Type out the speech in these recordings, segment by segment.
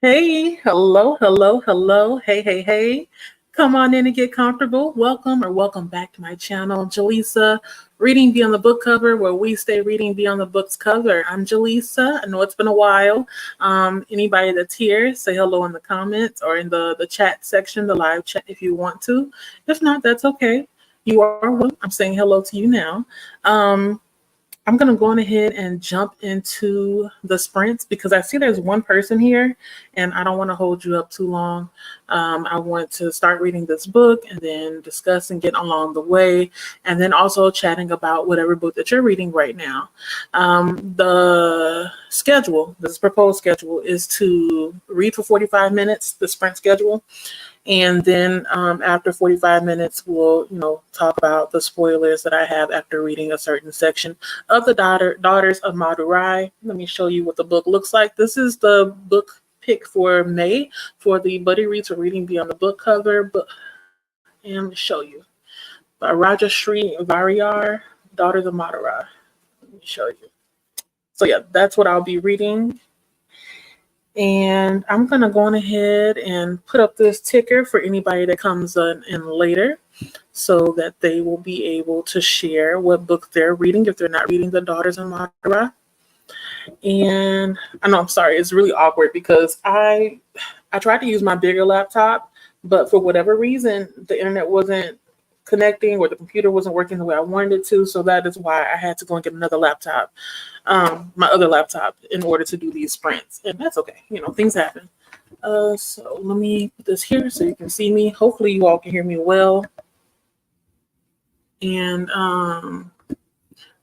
Hey, hello, hello, hello. Hey, hey, hey. Come on in and get comfortable. Welcome back to my channel, Jaleesa, Reading Beyond the Book Cover, where we stay reading beyond the book's cover. I'm Jaleesa. I know it's been a while. Anybody that's here, say hello in the comments or in the chat section, the live chat if you want to. If not, that's okay. You are welcome. I'm saying hello to you now. I'm going to go on ahead and jump into the sprints because I see there's one person here and I don't want to hold you up too long. I want to start reading this book and then discuss and get along the way, and then also chatting about whatever book that you're reading right now. The schedule, this proposed schedule, is to read for 45 minutes, the sprint schedule. And then after 45 minutes, we'll, talk about the spoilers that I have after reading a certain section of the Daughters of Madurai. Let me show you what the book looks like. This is the book pick for May for the Buddy Reads or Reading Beyond the Book cover. And let me show you. By Rajasree Variyar, Daughters of Madurai. Let me show you. So yeah, that's what I'll be reading. And I'm going to go on ahead and put up this ticker for anybody that comes in later so that they will be able to share what book they're reading if they're not reading The Daughters of Madurai. And I know, I'm sorry, it's really awkward because I tried to use my bigger laptop, but for whatever reason, the internet wasn't connecting or the computer wasn't working the way I wanted it to. So that is why I had to go and get another laptop, my other laptop, in order to do these sprints. And that's okay. Things happen. So let me put this here so you can see me. Hopefully you all can hear me well. And I'm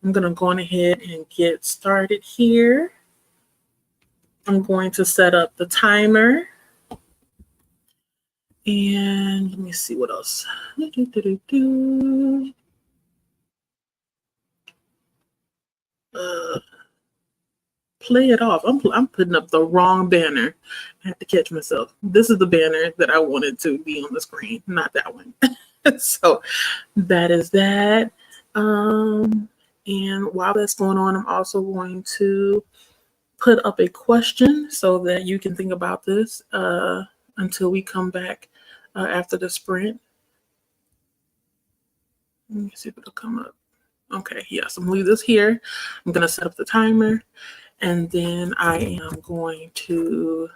going to go on ahead and get started here. I'm going to set up the timer. And let me see what else. Play it off. I'm putting up the wrong banner. I have to catch myself. This is the banner that I wanted to be on the screen, not that one. So that is that. And while that's going on, I'm also going to put up a question so that you can think about this until we come back after the sprint. Let me see if it'll come up. Okay, yes, I'm gonna leave this here. I'm gonna set up the timer, and then I am going to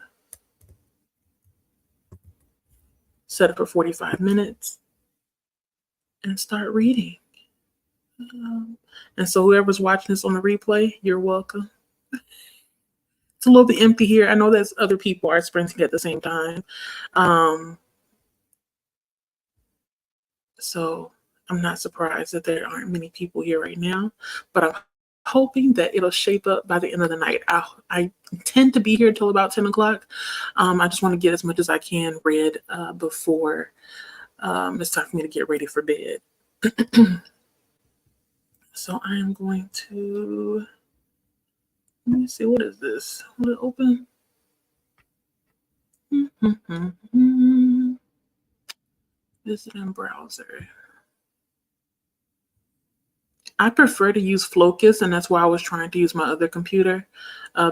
set it for 45 minutes and start reading. And so whoever's watching this on the replay, you're welcome. It's a little bit empty here. I know that other people are sprinting at the same time. So I'm not surprised that there aren't many people here right now, but I'm hoping that it'll shape up by the end of the night. I tend to be here till about 10 o'clock. I just want to get as much as I can read before it's time for me to get ready for bed. So I am going to, let me see, what is this? Will it open? Visit in browser. I prefer to use Focus, and that's why I was trying to use my other computer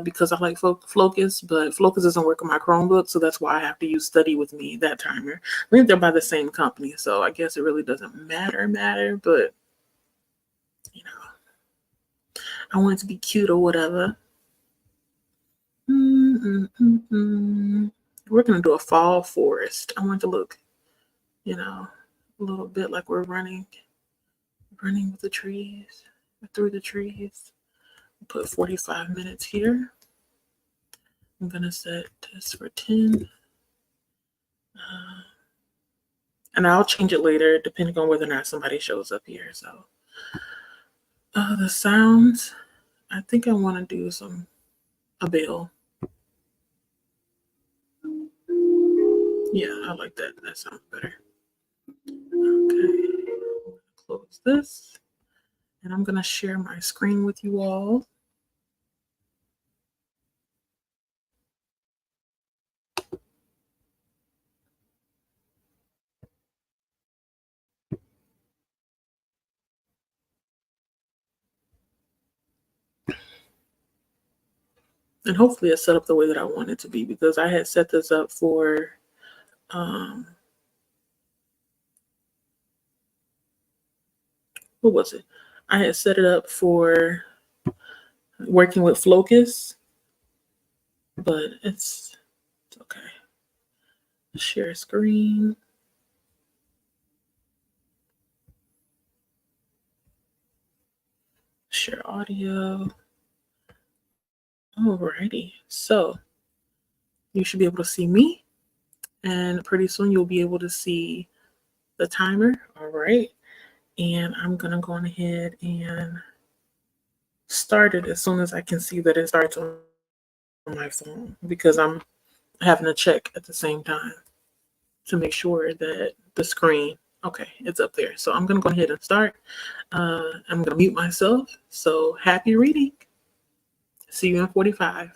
because I like Focus, but Focus doesn't work on my Chromebook, so that's why I have to use Study With Me, that timer. I think they're by the same company, so I guess it really doesn't matter, but, I want it to be cute or whatever. We're going to do a fall forest. I want it to look, a little bit like we're running with the trees, through the trees. Put 45 minutes here. I'm going to set this for 10. And I'll change it later depending on whether or not somebody shows up here. So the sounds, I think I want to do a bell. Yeah, I like that. That sounds better. Okay, close this. And I'm going to share my screen with you all. And hopefully it's set up the way that I want it to be, because I had set this up for um, what was it? I had set it up for working with Flocus, but it's okay. Share screen. Share audio. Alrighty. So you should be able to see me, and pretty soon you'll be able to see the timer. All right. And I'm gonna go on ahead and start it as soon as I can see that it starts on my phone, because I'm having to check at the same time to make sure that the screen, okay, it's up there. So I'm gonna go ahead and start. I'm gonna mute myself. So happy reading. See you in 45.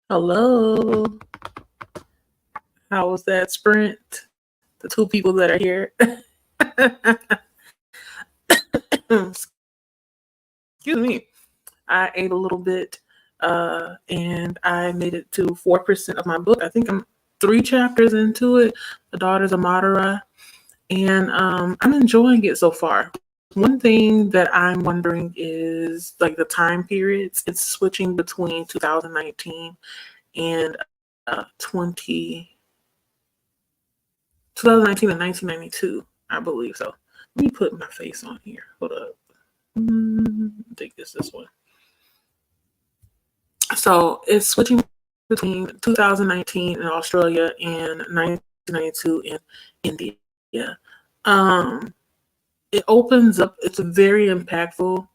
Hello. How was that sprint? The two people that are here. Excuse me. I ate a little bit and I made it to 4% of my book. I think I'm 3 chapters into it, The Daughters of Madurai. And I'm enjoying it so far. One thing that I'm wondering is like the time periods. It's switching between 2019 and 2019 and 1992, I believe so. Let me put my face on here. Hold up. I think it's this one. So it's switching between 2019 in Australia and 1992 in India. It opens up, it's very impactful.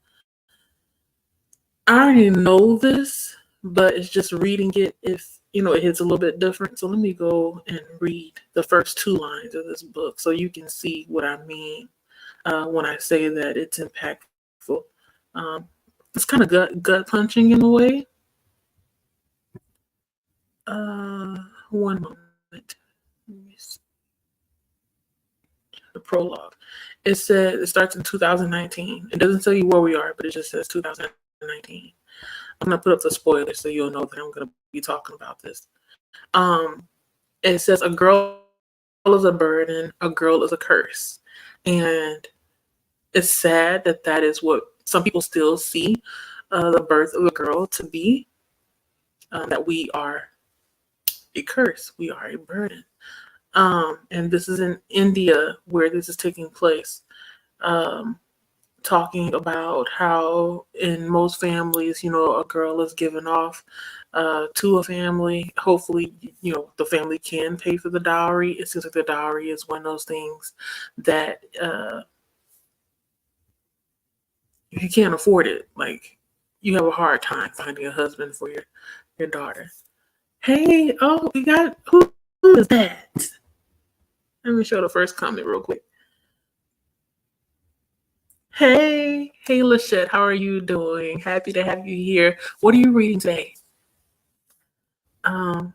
I already know this, but it's just reading it if it hits a little bit different. So let me go and read the first 2 lines of this book so you can see what I mean when I say that it's impactful. It's kind of gut punching in a way. One moment. The prologue. It said it starts in 2019. It doesn't tell you where we are, but it just says 2019. I'm gonna put up the spoilers so you'll know that I'm gonna be talking about this. It says a girl is a burden, a girl is a curse, and it's sad that that is what some people still see the birth of a girl to be. That we are a curse, we are a burden. And this is in India where this is taking place. Talking about how in most families, a girl is given off to a family. Hopefully, the family can pay for the dowry. It seems like the dowry is one of those things that if you can't afford it, like you have a hard time finding a husband for your daughter. Hey, oh, we got who is that? Let me show the first comment real quick. Hey, Lachette, how are you doing? Happy to have you here. What are you reading today? Back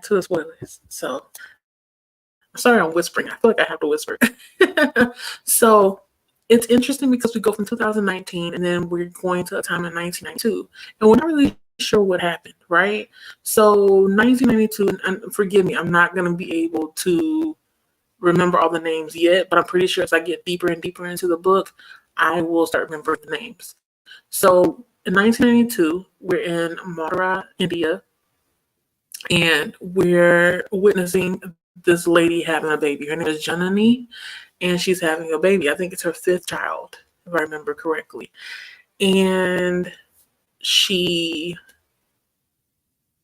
to the spoilers. So, I'm sorry I'm whispering. I feel like I have to whisper. So, it's interesting because we go from 2019 and then we're going to a time in 1992, and we're not really sure what happened, right? So, 1992, and forgive me, I'm not going to be able to remember all the names yet, but I'm pretty sure as I get deeper and deeper into the book, I will start remembering the names. So in 1992, we're in Madurai, India, and we're witnessing this lady having a baby. Her name is Janani, and she's having a baby. I think it's her 5th child, if I remember correctly. And she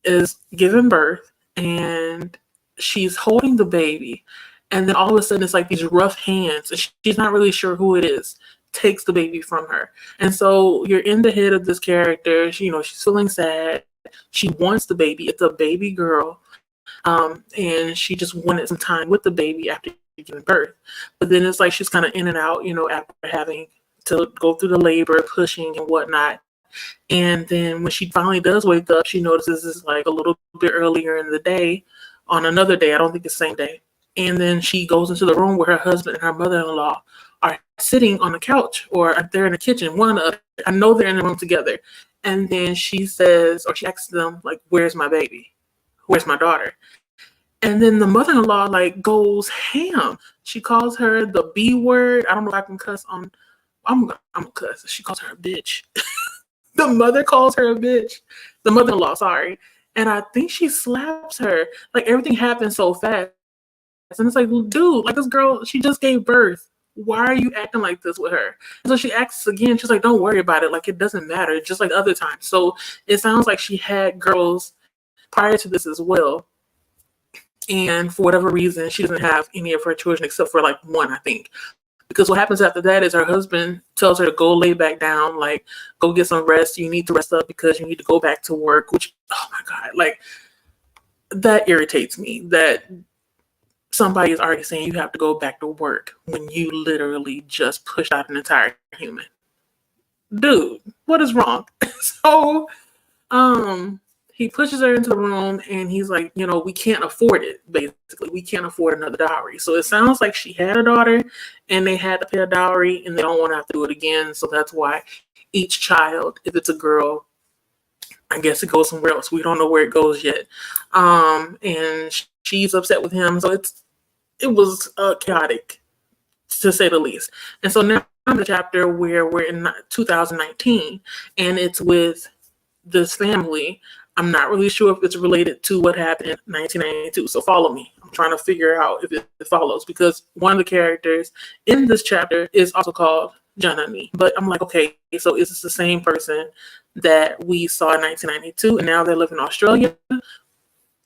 is giving birth, and she's holding the baby. And then all of a sudden, it's like these rough hands, and she's not really sure who it is, takes the baby from her. And so you're in the head of this character. She's feeling sad. She wants the baby. It's a baby girl. And she just wanted some time with the baby after giving birth. But then it's like she's kind of in and out, after having to go through the labor, pushing and whatnot. And then when she finally does wake up, she notices it's like a little bit earlier in the day on another day. I don't think it's the same day. And then she goes into the room where her husband and her mother-in-law are sitting on the couch, or they're in the kitchen, one or the other. I know they're in the room together. And then she says, or she asks them, like, where's my baby? Where's my daughter? And then the mother-in-law like goes ham. She calls her the B word. I don't know if I can cuss on. I'm a cuss. She calls her a bitch. The mother calls her a bitch. The mother-in-law, sorry. And I think she slaps her. Like everything happens so fast. And it's like, dude, like this girl, she just gave birth. Why are you acting like this with her? And so she asks again. She's like, don't worry about it. Like it doesn't matter. Just like other times. So it sounds like she had girls prior to this as well. And for whatever reason, she doesn't have any of her children except for like one, I think. Because what happens after that is her husband tells her to go lay back down, like, go get some rest. You need to rest up because you need to go back to work, which, oh my God, like, that irritates me that somebody is already saying you have to go back to work when you literally just pushed out an entire human. Dude, what is wrong? So, he pushes her into the room and he's like, we can't afford it, basically. We can't afford another dowry. So it sounds like she had a daughter and they had to pay a dowry and they don't want to have to do it again. So that's why each child, if it's a girl, I guess it goes somewhere else. We don't know where it goes yet. And she's upset with him. So it was chaotic, to say the least. And so now I'm in the chapter where we're in 2019 and it's with this family. I'm not really sure if it's related to what happened in 1992. So follow me. I'm trying to figure out if it follows, because one of the characters in this chapter is also called Janani. But I'm like, okay, so is this the same person that we saw in 1992 and now they live in Australia?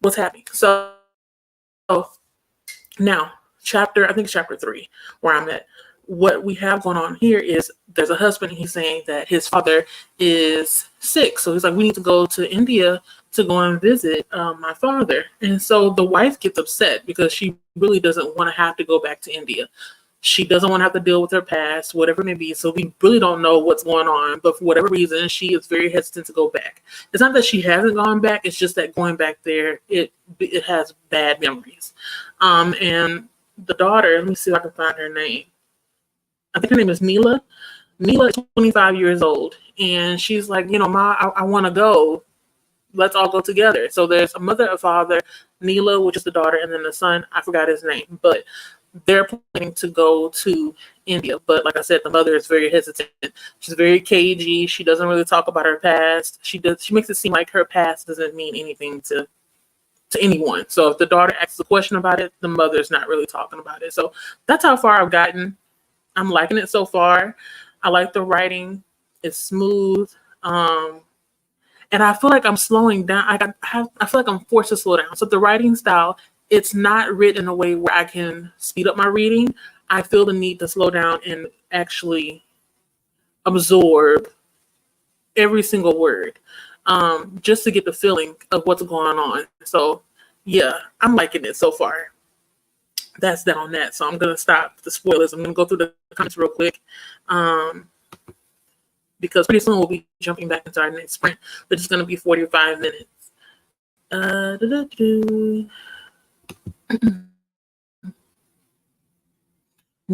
What's happening? So now, I think it's chapter 3 where I'm at. What we have going on here is there's a husband. He's saying that his father is sick. So he's like, we need to go to India to go and visit my father. And so the wife gets upset because she really doesn't want to have to go back to India. She doesn't want to have to deal with her past, whatever it may be. So we really don't know what's going on. But for whatever reason, she is very hesitant to go back. It's not that she hasn't gone back. It's just that going back there, it has bad memories. And the daughter, let me see if I can find her name. I think her name is Mila. Mila is 25 years old. And she's like, Ma, I want to go. Let's all go together. So there's a mother, a father, Neela, which is the daughter, and then the son, I forgot his name. But they're planning to go to India. But like I said, the mother is very hesitant. She's very cagey. She doesn't really talk about her past. She makes it seem like her past doesn't mean anything to anyone. So if the daughter asks a question about it, the mother's not really talking about it. So that's how far I've gotten. I'm liking it so far. I like the writing. It's smooth. And I feel like I'm slowing down. I feel like I'm forced to slow down. So the writing style, it's not written in a way where I can speed up my reading. I feel the need to slow down and actually absorb every single word, just to get the feeling of what's going on. So yeah, I'm liking it so far. That's that on that. So I'm going to stop the spoilers. I'm going to go through the comments real quick, because pretty soon we'll be jumping back into our next sprint, which is going to be 45 minutes. I'm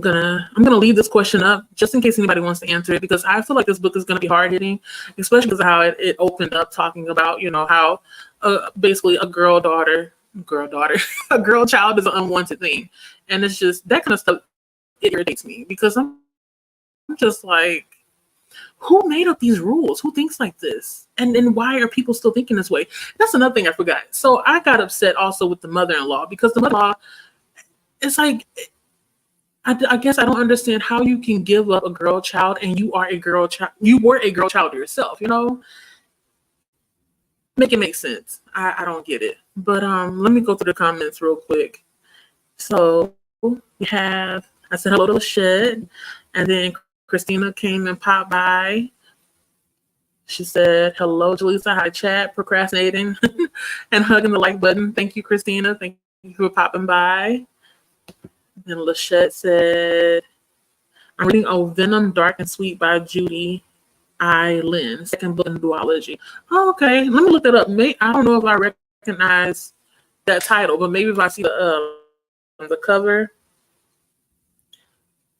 gonna leave this question up just in case anybody wants to answer it, because I feel like this book is gonna be hard hitting, especially because of how it opened up talking about how basically a girl a girl child is an unwanted thing, and it's just that kind of stuff. It irritates me because I'm just like, who made up these rules? Who thinks like this? And why are people still thinking this way? That's another thing I forgot. So I got upset also with the mother-in-law, because the mother-in-law, it's like, I guess I don't understand how you can give up a girl child, and you are a girl child. You were a girl child yourself, Make it make sense. I don't get it. But let me go through the comments real quick. So we have, I said hello to Lachette, and then Christina came and popped by. She said, hello, Jaleesa. Hi, chat. Procrastinating and hugging the like button. Thank you, Christina. Thank you for popping by. And Lachette said, I'm reading Venom, Dark and Sweet by Judy I. Lynn, second book in duology. Oh, okay. Let me look that up. I don't know if I recognize that title, but maybe if I see the cover,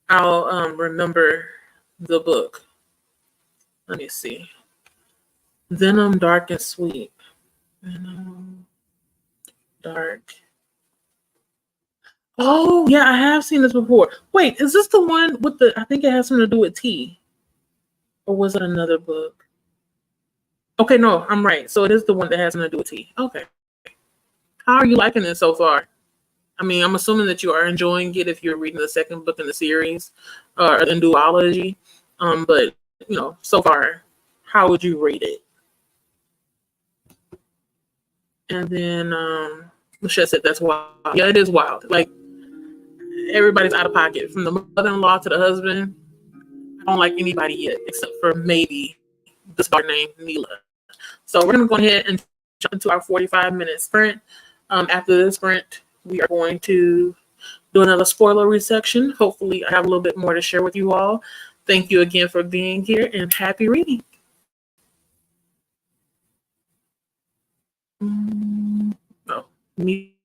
I'll remember the book. Let me see. Venom, Dark and Sweet. Venom, Dark. Oh, yeah, I have seen this before. Wait, is this the one with I think it has something to do with tea. Or was it another book? Okay, no, I'm right. So it is the one that has something to do with tea. Okay. How are you liking it so far? I mean, I'm assuming that you are enjoying it if you're reading the second book in the series, or in duology. But, so far, how would you rate it? And then Michelle said that's wild. Yeah, it is wild. Like, everybody's out of pocket, from the mother-in-law to the husband. I don't like anybody yet, except for maybe the star named Neela. So we're going to go ahead and jump into our 45-minute sprint. After this sprint, we are going to do another spoilery section. Hopefully I have a little bit more to share with you all. Thank you again for being here, and happy reading. me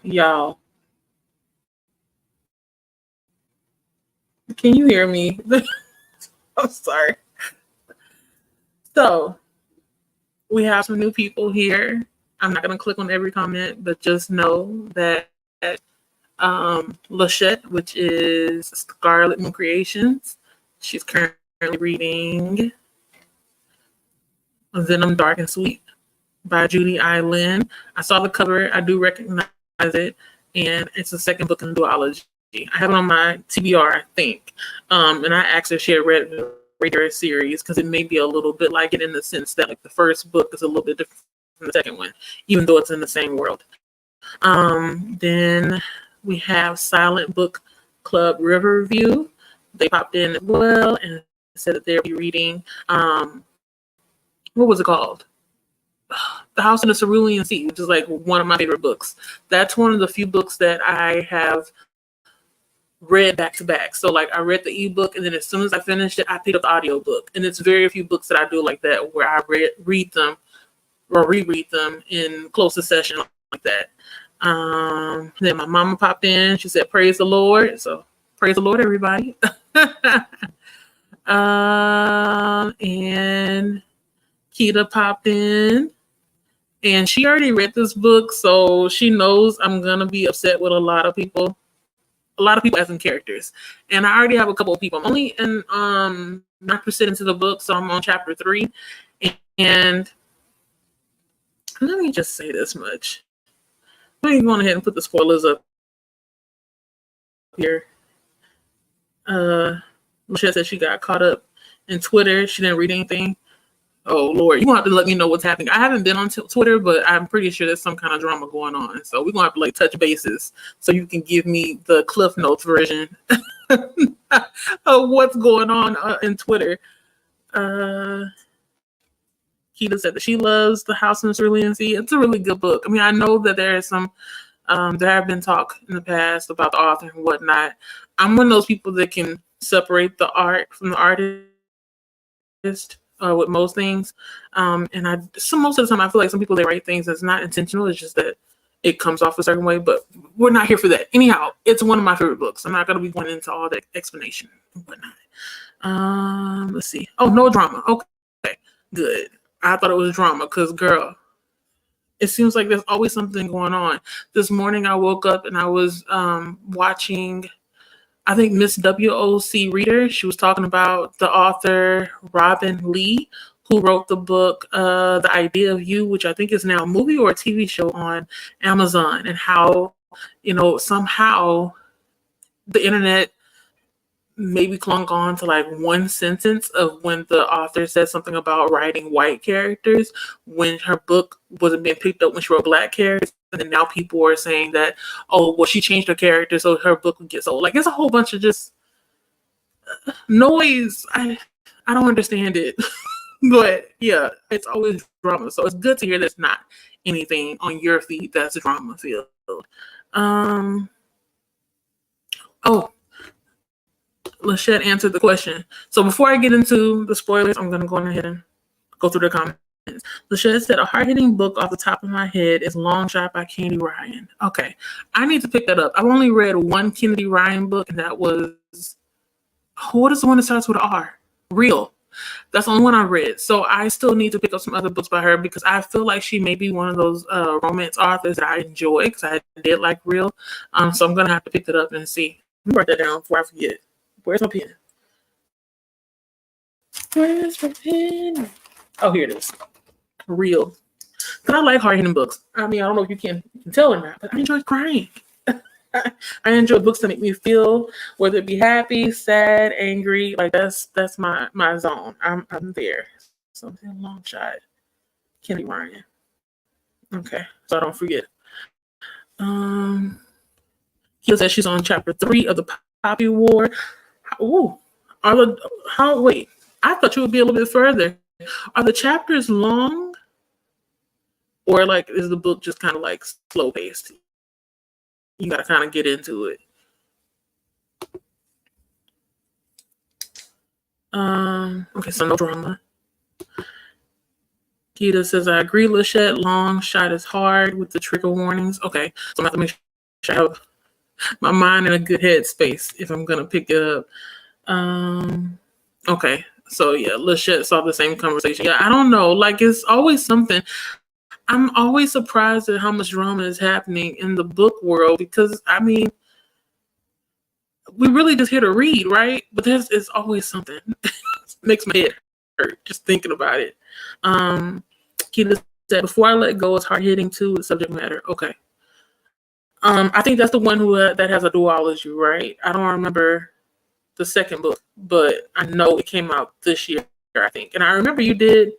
Y'all, can you hear me? I'm sorry. So we have some new people here. I'm not going to click on every comment, but just know that Lachette, which is Scarlet Moon Creations, she's currently reading Venom Dark and Sweet by Judy I. Lin. I saw the cover. I do recognize it. And it's the second book in the duology. I have it on my TBR, I think. And I asked her if she had read the Radar series because it may be a little bit like it in the sense that like the first book is a little bit different from the second one, even though it's in the same world. Then we have Silent Book Club Riverview. They popped in as well and said that they'll be reading, what was it called? The House in the Cerulean Sea, which is like one of my favorite books. That's one of the few books that I have read back to back. So like I read the ebook and then as soon as I finished it, I picked up the audiobook. And it's very few books that I do like that where I read them or reread them in close succession like that. Then my mama popped in. She said, "Praise the Lord." So praise the Lord, everybody. And Keita popped in. And she already read this book, so she knows I'm going to be upset with a lot of people as in characters. And I already have a couple of people. I'm only in 9% into the book, so I'm on chapter 3. And let me just say this much. Let me go ahead and put the spoilers up here. Michelle said she got caught up in Twitter. She didn't read anything. Oh, Lord, you're going to have to let me know what's happening. I haven't been on Twitter, but I'm pretty sure there's some kind of drama going on. So we're going to have to like touch bases so you can give me the Cliff Notes version of what's going on in Twitter. Keita said that she loves The House in the Cerulean Sea. It's a really good book. I mean, I know that there is some, there have been talk in the past about the author and whatnot. I'm one of those people that can separate the art from the artist. With most things, and most of the time I feel like some people, they write things that's not intentional. It's just that it comes off a certain way. But we're not here for that. Anyhow, it's one of my favorite books. I'm not going to be going into all the explanation and whatnot. Let's see. Oh, no drama. Okay, good. I thought it was drama because, girl, it seems like there's always something going on. This morning I woke up and I was watching, I think, Miss WOC Reader. She was talking about the author Robin Lee, who wrote the book The Idea of You, which I think is now a movie or a TV show on Amazon, and how, somehow the internet maybe clung on to like one sentence of when the author said something about writing white characters when her book wasn't being picked up when she wrote black characters. And then now people are saying that, oh, well, she changed her character so her book would get sold. Like, it's a whole bunch of just noise. I don't understand it. But yeah, it's always drama. So it's good to hear there's not anything on your feed that's drama filled. Lachette answered the question. So before I get into the spoilers, I'm going to go ahead and go through the comments. Lachette said, a hard-hitting book off the top of my head is Long Shot by Kennedy Ryan. Okay, I need to pick that up. I've only read one Kennedy Ryan book, and that was, what is the one that starts with an R? Real. That's the only one I read. So I still need to pick up some other books by her because I feel like she may be one of those romance authors that I enjoy because I did like Real. So I'm going to have to pick that up and see. Let me write that down before I forget. Where's my pen? Where's my pen? Oh, here it is. Real. Because I like hard-hitting books. I mean, I don't know if you can tell or not, but I enjoy crying. I enjoy books that make me feel, whether it be happy, sad, angry. Like that's my zone. I'm there. Something Long Shot. Kennedy Ryan. Okay, so I don't forget. He says she's on chapter 3 of the Poppy War. Ooh, wait, I thought you would be a little bit further. Are the chapters long? Or like is the book just kind of like slow paced? You gotta kind of get into it. Okay, so no drama. Keita says, I agree, Lachette. Long Shot is hard with the trigger warnings. Okay, so I'm gonna have to make sure I have my mind in a good headspace if I'm gonna pick it up. Okay. So yeah, Lachette saw the same conversation. Yeah, I don't know. Like it's always something. I'm always surprised at how much drama is happening in the book world because I mean, we really just here to read, right? But there's it's always something. Makes my head hurt just thinking about it. Keita said, "Before I let go, it's hard hitting too with subject matter." Okay. I think that's the one who that has a duology, right? I don't remember the second book, but I know it came out this year, I think. And I remember you did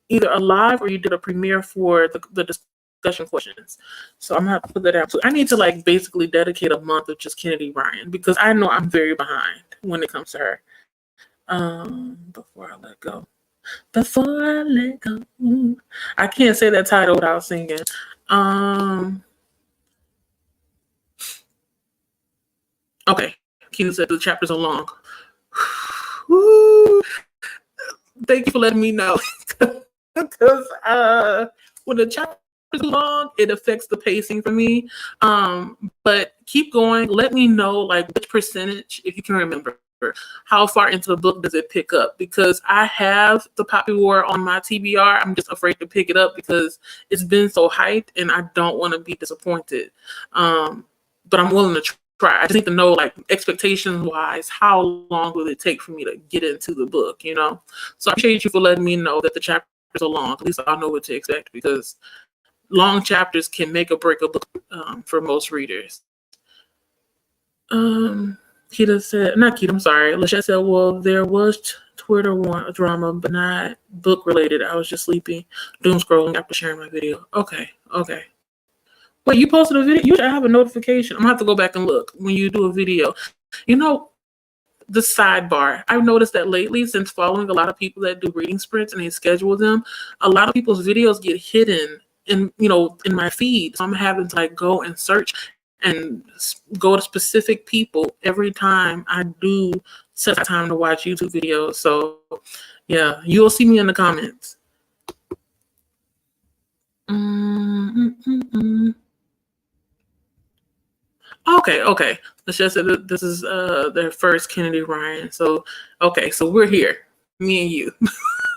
either a live or you did a premiere for the discussion questions. So I'm gonna have to put that out too. I need to like basically dedicate a month of just Kennedy Ryan because I know I'm very behind when it comes to her. Before I let go. Before I let go. I can't say that title without singing. Okay. Keita said the chapters are long. Woo. Thank you for letting me know. Because when the chapter is long, it affects the pacing for me. But keep going. Let me know like which percentage, if you can remember, how far into the book does it pick up? Because I have the Poppy War on my TBR. I'm just afraid to pick it up because it's been so hyped, and I don't want to be disappointed. But I'm willing to try. I just need to know like expectations wise, how long will it take for me to get into the book? You know. So I appreciate you for letting me know that the chapters are long. At least I'll know what to expect because long chapters can make or break a book for most readers. Keita said, not Keita, I'm sorry. Lachette said, well, there was Twitter drama, but not book related. I was just sleeping, doom scrolling after sharing my video. Okay. Wait, you posted a video? Usually I have a notification. I'm gonna have to go back and look when you do a video. You know, the sidebar. I've noticed that lately, since following a lot of people that do reading sprints and they schedule them, a lot of people's videos get hidden in my feed. So I'm having to like go and search and go to specific people every time I do set time to watch YouTube videos. So yeah, you'll see me in the comments. Okay. Let's just say that this is their first Kennedy Ryan. So okay, so we're here, me and you.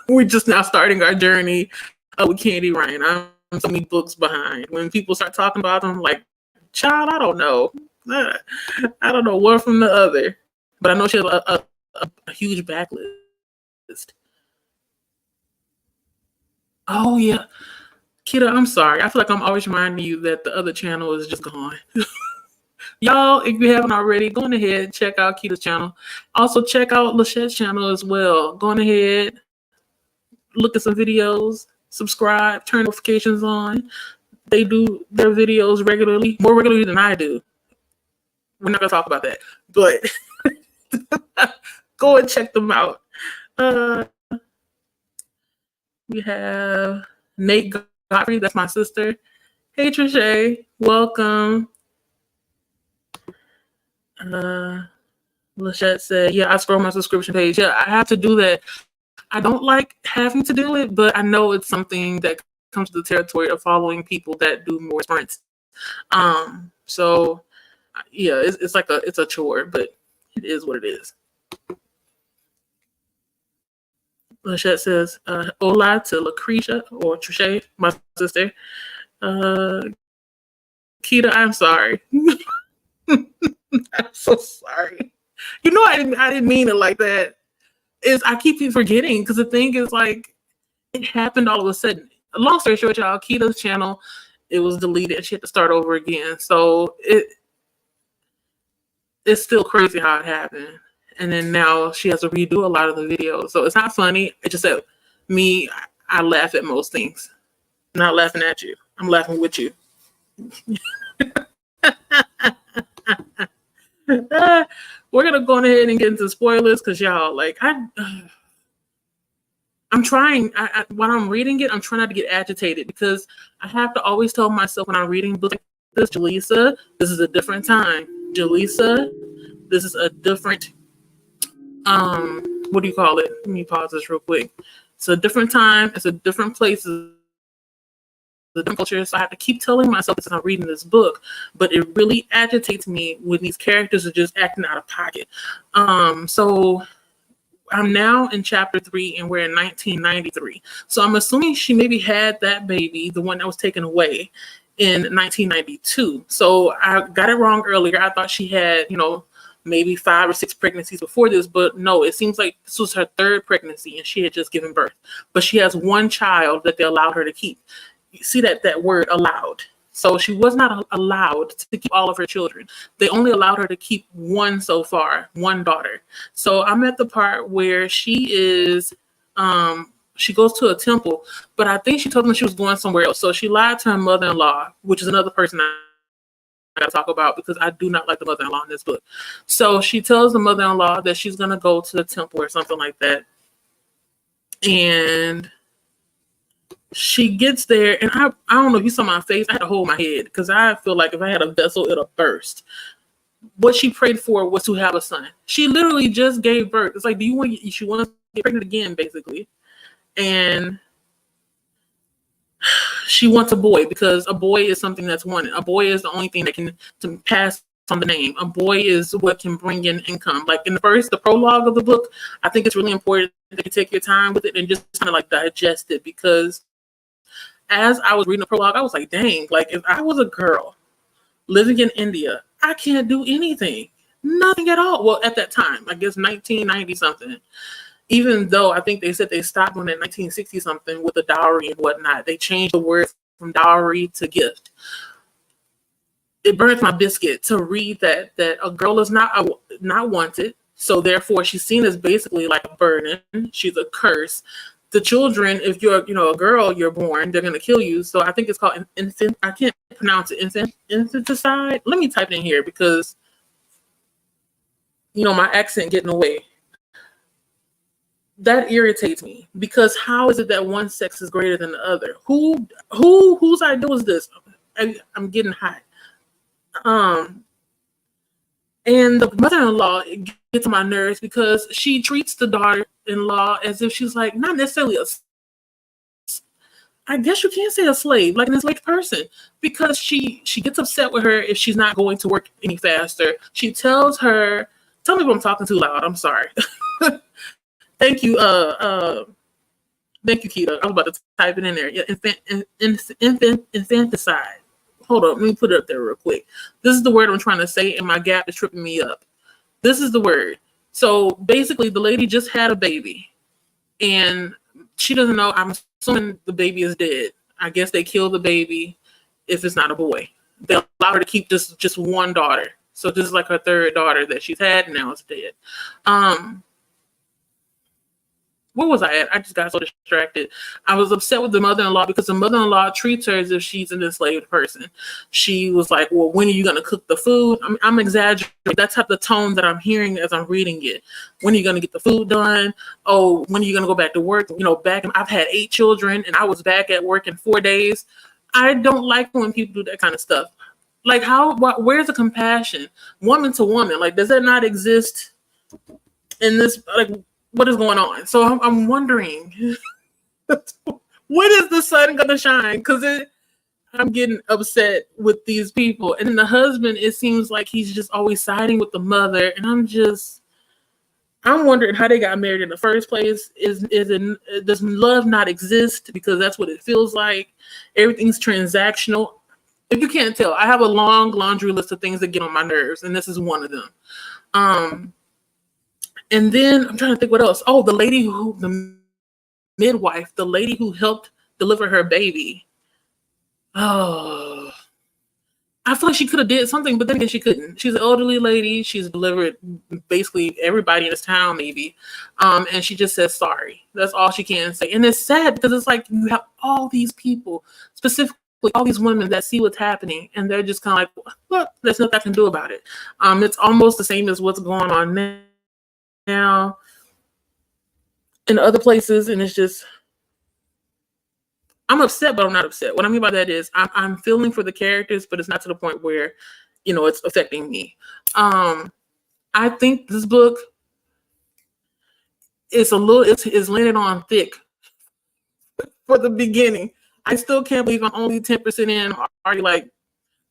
We're just now starting our journey with Kennedy Ryan. I'm so many books behind. When people start talking about them, like, child, I don't know. I don't know one from the other. But I know she has a huge backlist. Oh yeah. Kidda, I'm sorry. I feel like I'm always reminding you that the other channel is just gone. Y'all, if you haven't already, go on ahead, check out Kita's channel. Also, check out Lachette's channel as well. Go on ahead, look at some videos, subscribe, turn notifications on. They do their videos regularly, more regularly than I do. We're not going to talk about that, but go and check them out. We have Nate Godfrey, that's my sister. Hey, Trisha, welcome. Lachette said, yeah, I scroll my subscription page. Yeah, I have to do that. I don't like having to do it, but I know it's something that comes to the territory of following people that do more sprints. So yeah, it's like it's a chore, but it is what it is. Lachette says, hola to Lucretia or Trisha, my sister. Keita, I'm sorry. I'm so sorry. You know, I didn't mean it like that. I keep forgetting because the thing is like it happened all of a sudden. Long story short, y'all, Kita's channel, it was deleted. She had to start over again. So it's still crazy how it happened. And then now she has to redo a lot of the videos. So it's not funny. It's just that me, I laugh at most things. I'm not laughing at you. I'm laughing with you. We're gonna go ahead and get into spoilers because y'all, like, I'm trying. When I'm reading it, I'm trying not to get agitated because I have to always tell myself when I'm reading books like this, Jaleesa, this is a different time. Jaleesa, this is a different. What do you call it? Let me pause this real quick. It's a different time. It's a different place. different culture. So I have to keep telling myself this as I'm reading this book, but it really agitates me when these characters are just acting out of pocket. So I'm now in chapter 3 and we're in 1993. So I'm assuming she maybe had that baby, the one that was taken away, in 1992. So I got it wrong earlier. I thought she had, maybe 5 or 6 pregnancies before this, but no, it seems like this was her 3rd pregnancy and she had just given birth. But she has one child that they allowed her to keep. You see that word allowed. So she was not allowed to keep all of her children. They only allowed her to keep one so far, one daughter. So I'm at the part where she is, she goes to a temple, but I think she told them she was going somewhere else. So she lied to her mother-in-law, which is another person I got to talk about because I do not like the mother-in-law in this book. So she tells the mother-in-law that she's going to go to the temple or something like that. And she gets there, and I don't know if you saw my face. I had to hold my head because I feel like if I had a vessel, it'll burst. What she prayed for was to have a son. She literally just gave birth. It's like, she wants to get pregnant again, basically. And she wants a boy because a boy is something that's wanted. A boy is the only thing that can to pass on the name. A boy is what can bring in income. Like in the prologue of the book, I think it's really important that you take your time with it and just kind of like digest it, because as I was reading the prologue, I was like, dang, like if I was a girl living in India, I can't do anything. Nothing at all. Well, at that time, I guess 1990 something. Even though I think they said they stopped on in 1960 something with the dowry and whatnot. They changed the word from dowry to gift. It burns my biscuit to read that a girl is not wanted. So therefore she's seen as basically like a burden. She's a curse. The children, if you're, a girl, you're born, they're going to kill you. So I think it's called infant. I can't pronounce it. Infanticide. Let me type it in here because, my accent getting away. That irritates me because how is it that one sex is greater than the other? Whose idea was this? I'm getting hot. And the mother-in-law gets on my nerves because she treats the daughter-in-law as if she's like not necessarily I guess you can't say a slave, like an enslaved person, because she gets upset with her if she's not going to work any faster. She tells her, tell me if I'm talking too loud. I'm sorry. Thank you. Thank you, Keita. I was about to type it in there. Yeah, infanticide. Hold on, let me put it up there real quick. This is the word I'm trying to say, and my gap is tripping me up. This is the word. So basically, the lady just had a baby, and she doesn't know. I'm assuming the baby is dead. I guess they kill the baby if it's not a boy. They allow her to keep just one daughter. So this is like her 3rd daughter that she's had, and now it's dead. Where was I at? I just got so distracted. I was upset with the mother-in-law because the mother-in-law treats her as if she's an enslaved person. She was like, well, when are you going to cook the food? I'm exaggerating. That's the tone that I'm hearing as I'm reading it. When are you going to get the food done? Oh, when are you going to go back to work? I've had 8 children and I was back at work in 4 days. I don't like when people do that kind of stuff. Like where's the compassion? Woman to woman. Like, does that not exist in this? Like, what is going on? So I'm wondering, when is the sun gonna shine? Because I'm getting upset with these people. And then the husband, it seems like he's just always siding with the mother. And I'm wondering how they got married in the first place. Does love not exist? Because that's what it feels like. Everything's transactional. If you can't tell, I have a long laundry list of things that get on my nerves, and this is one of them. And then I'm trying to think what else. Oh, the midwife, the lady who helped deliver her baby. Oh, I feel like she could have did something, but then again, she couldn't. She's an elderly lady. She's delivered basically everybody in this town, maybe. And she just says sorry. That's all she can say. And it's sad because it's like you have all these people, specifically all these women that see what's happening, and they're just kind of like, look, there's nothing I can do about it. It's almost the same as what's going on now in other places, and it's just, I'm upset, but I'm not upset. What I mean by that is I'm feeling for the characters, but it's not to the point where, it's affecting me. I think this book is landed on thick for the beginning. I still can't believe I'm only 10% in. I'm already like,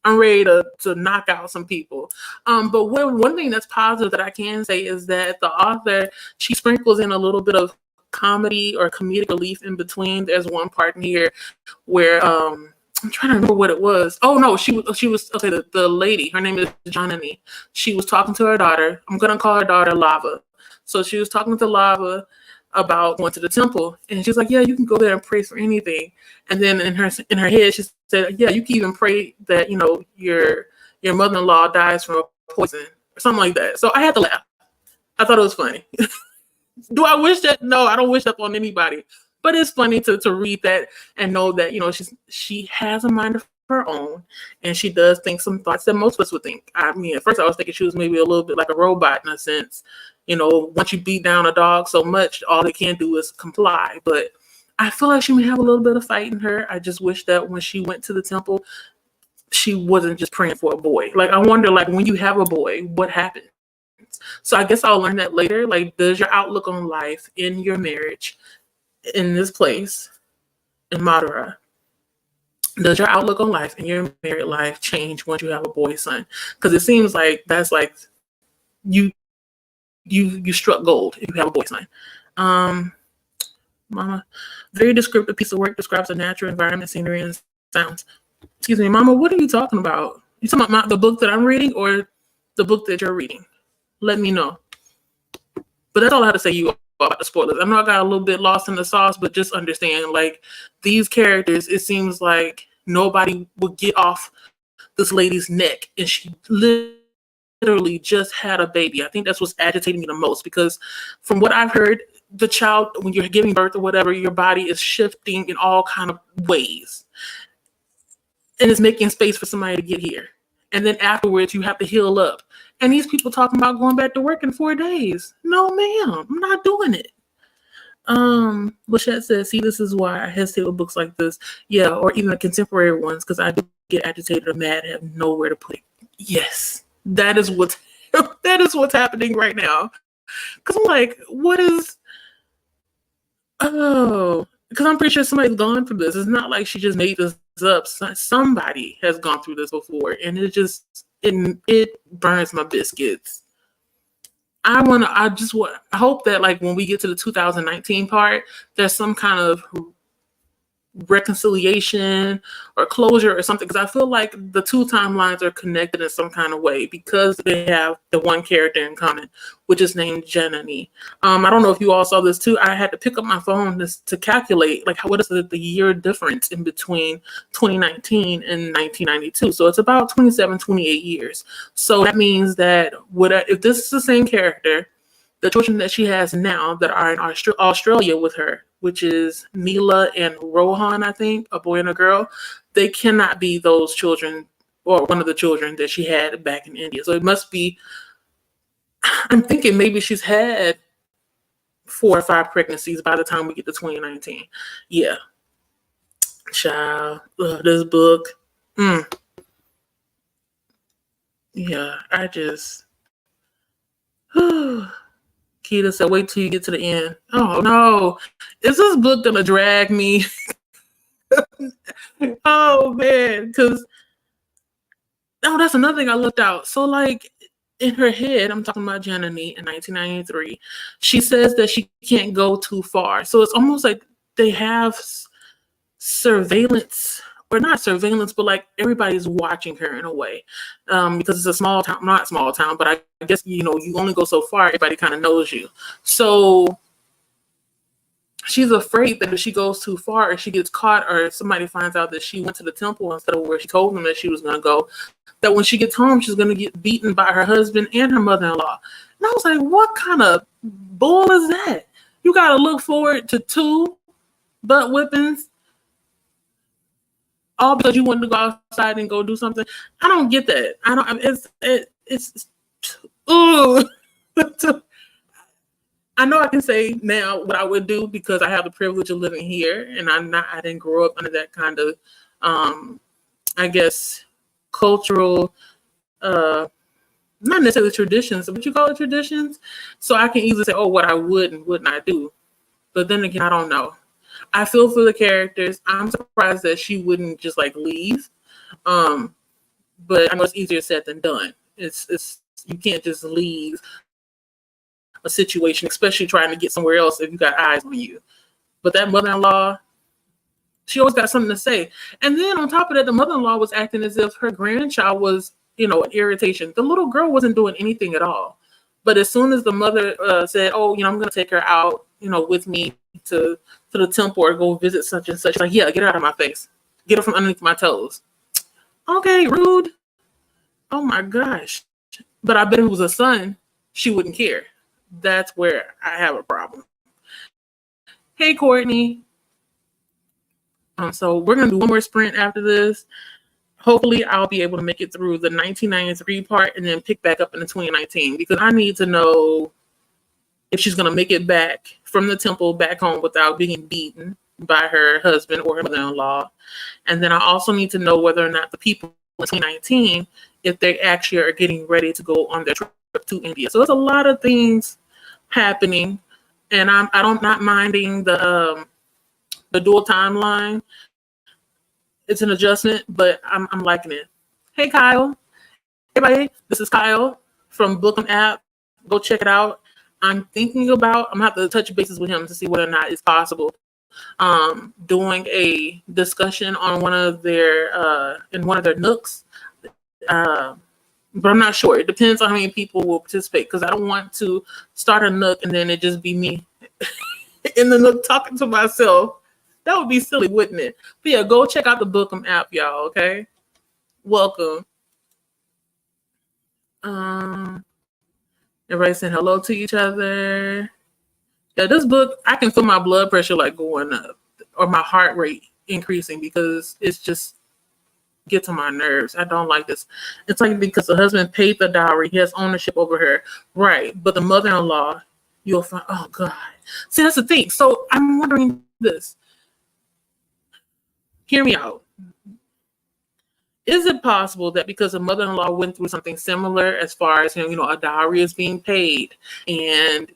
I'm ready to knock out some people. But one thing that's positive that I can say is that the author, she sprinkles in a little bit of comedy or comedic relief in between. There's one part in here where I'm trying to remember what it was. Oh no, she was okay. The lady, her name is Janani. She was talking to her daughter. I'm gonna call her daughter Lava. So she was talking to Lava about going to the temple, and she's like, "Yeah, you can go there and pray for anything." And then in her head, she said, "Yeah, you can even pray that your mother-in-law dies from a poison or something like that." So I had to laugh. I thought it was funny. Do I wish that? No, I don't wish that on anybody. But it's funny to read that and know that she has a mind of her own, and she does think some thoughts that most of us would think. I mean, at first I was thinking she was maybe a little bit like a robot in a sense. Once you beat down a dog so much, all they can do is comply. But I feel like she may have a little bit of fight in her. I just wish that when she went to the temple, she wasn't just praying for a boy. Like, I wonder, like, when you have a boy, what happens? So I guess I'll learn that later. Like, does your outlook on life in your marriage, in this place, in Madurai, does your outlook on life in your married life change once you have a boy son? Because it seems like that's like you struck gold if you have a boy son. Mama, very descriptive piece of work, describes a natural environment, scenery, and sounds. Excuse me, Mama, what are you talking about? You talking about the book that I'm reading or the book that you're reading? Let me know. But that's all I have to say you about the spoilers. I know I got a little bit lost in the sauce, but just understand, like, these characters, it seems like nobody would get off this lady's neck, and she literally just had a baby. I think that's what's agitating me the most, because from what I've heard, the child, when you're giving birth or whatever, your body is shifting in all kind of ways, and it's making space for somebody to get here. And then afterwards, you have to heal up. And these people talking about going back to work in 4 days. No, ma'am, I'm not doing it. Lachette says, see, this is why I hesitate with books like this. Yeah, or even the contemporary ones, because I do get agitated or mad and have nowhere to put it. Yes, that is what's happening right now. Because I'm like, what is... Oh, because I'm pretty sure somebody's gone through this. It's not like she just made this up. Somebody has gone through this before, and it burns my biscuits. I hope that, like, when we get to the 2019 part, there's some kind of reconciliation or closure or something, because I feel like the two timelines are connected in some kind of way because they have the one character in common, which is named Janani. I don't know if you all saw this too. I had to pick up my phone to calculate, like, what is the year difference in between 2019 and 1992. So it's about 27, 28 years. So that means that if this is the same character, the children that she has now that are in Australia with her, which is Neela and Rohan, I think, a boy and a girl, they cannot be those children or one of the children that she had back in India. So it must be, I'm thinking maybe she's had 4 or 5 pregnancies by the time we get to 2019. Yeah. Child, this book. Yeah, I just... Keita said, wait till you get to the end. Oh, no. Is this book going to drag me? Oh, man. Because, that's another thing I looked out. So, like, in her head, I'm talking about Janani in 1993, she says that she can't go too far. So it's almost like they have surveillance, or not surveillance, but like everybody's watching her in a way, because it's a small town, not small town, but I guess, you only go so far. Everybody kind of knows you. So she's afraid that if she goes too far or she gets caught or somebody finds out that she went to the temple instead of where she told them that she was going to go, that when she gets home, she's going to get beaten by her husband and her mother-in-law. And I was like, what kind of bull is that? You got to look forward to 2 butt whippings all because you wanted to go outside and go do something. I don't get that. It's ooh. I know I can say now what I would do because I have the privilege of living here, and I didn't grow up under that kind of, I guess, cultural, not necessarily traditions, but you call it traditions. So I can easily say, oh, what I would and would not do. But then again, I don't know. I feel for the characters. I'm surprised that she wouldn't just like leave. But I know it's easier said than done. It's you can't just leave a situation, especially trying to get somewhere else if you got eyes on you. But that mother-in-law, she always got something to say. And then on top of that, the mother-in-law was acting as if her grandchild was, an irritation. The little girl wasn't doing anything at all. But as soon as the mother said, "Oh, I'm going to take her out, with me to the temple or go visit such and such," like, yeah, get her out of my face, get her from underneath my toes. Okay, rude. Oh my gosh. But I bet if it was a son, she wouldn't care. That's where I have a problem. Hey, Courtney. So we're going to do one more sprint after this. Hopefully, I'll be able to make it through the 1993 part and then pick back up in the 2019 because I need to know if she's going to make it back from the temple back home without being beaten by her husband or her mother-in-law. And then I also need to know whether or not the people in 2019, if they actually are getting ready to go on their trip to India. So there's a lot of things happening, and I'm not minding the dual timeline. It's an adjustment, but I'm liking it. Hey, Kyle. Everybody, this is Kyle from Bookham app. Go check it out. I'm going to have to touch bases with him to see whether or not it's possible. Doing a discussion on one of their nooks. But I'm not sure. It depends on how many people will participate because I don't want to start a nook and then it just be me in the nook talking to myself. That would be silly, wouldn't it? But yeah, go check out the Bookham app, y'all, okay? Welcome. Everybody saying hello to each other. Yeah, this book, I can feel my blood pressure like going up or my heart rate increasing because it's just gets on my nerves. I don't like this. It's like because the husband paid the dowry, he has ownership over her. Right. But the mother-in-law, you'll find, oh God. See, that's the thing. So I'm wondering this. Hear me out. Is it possible that because the mother-in-law went through something similar as far as, a dowry is being paid and,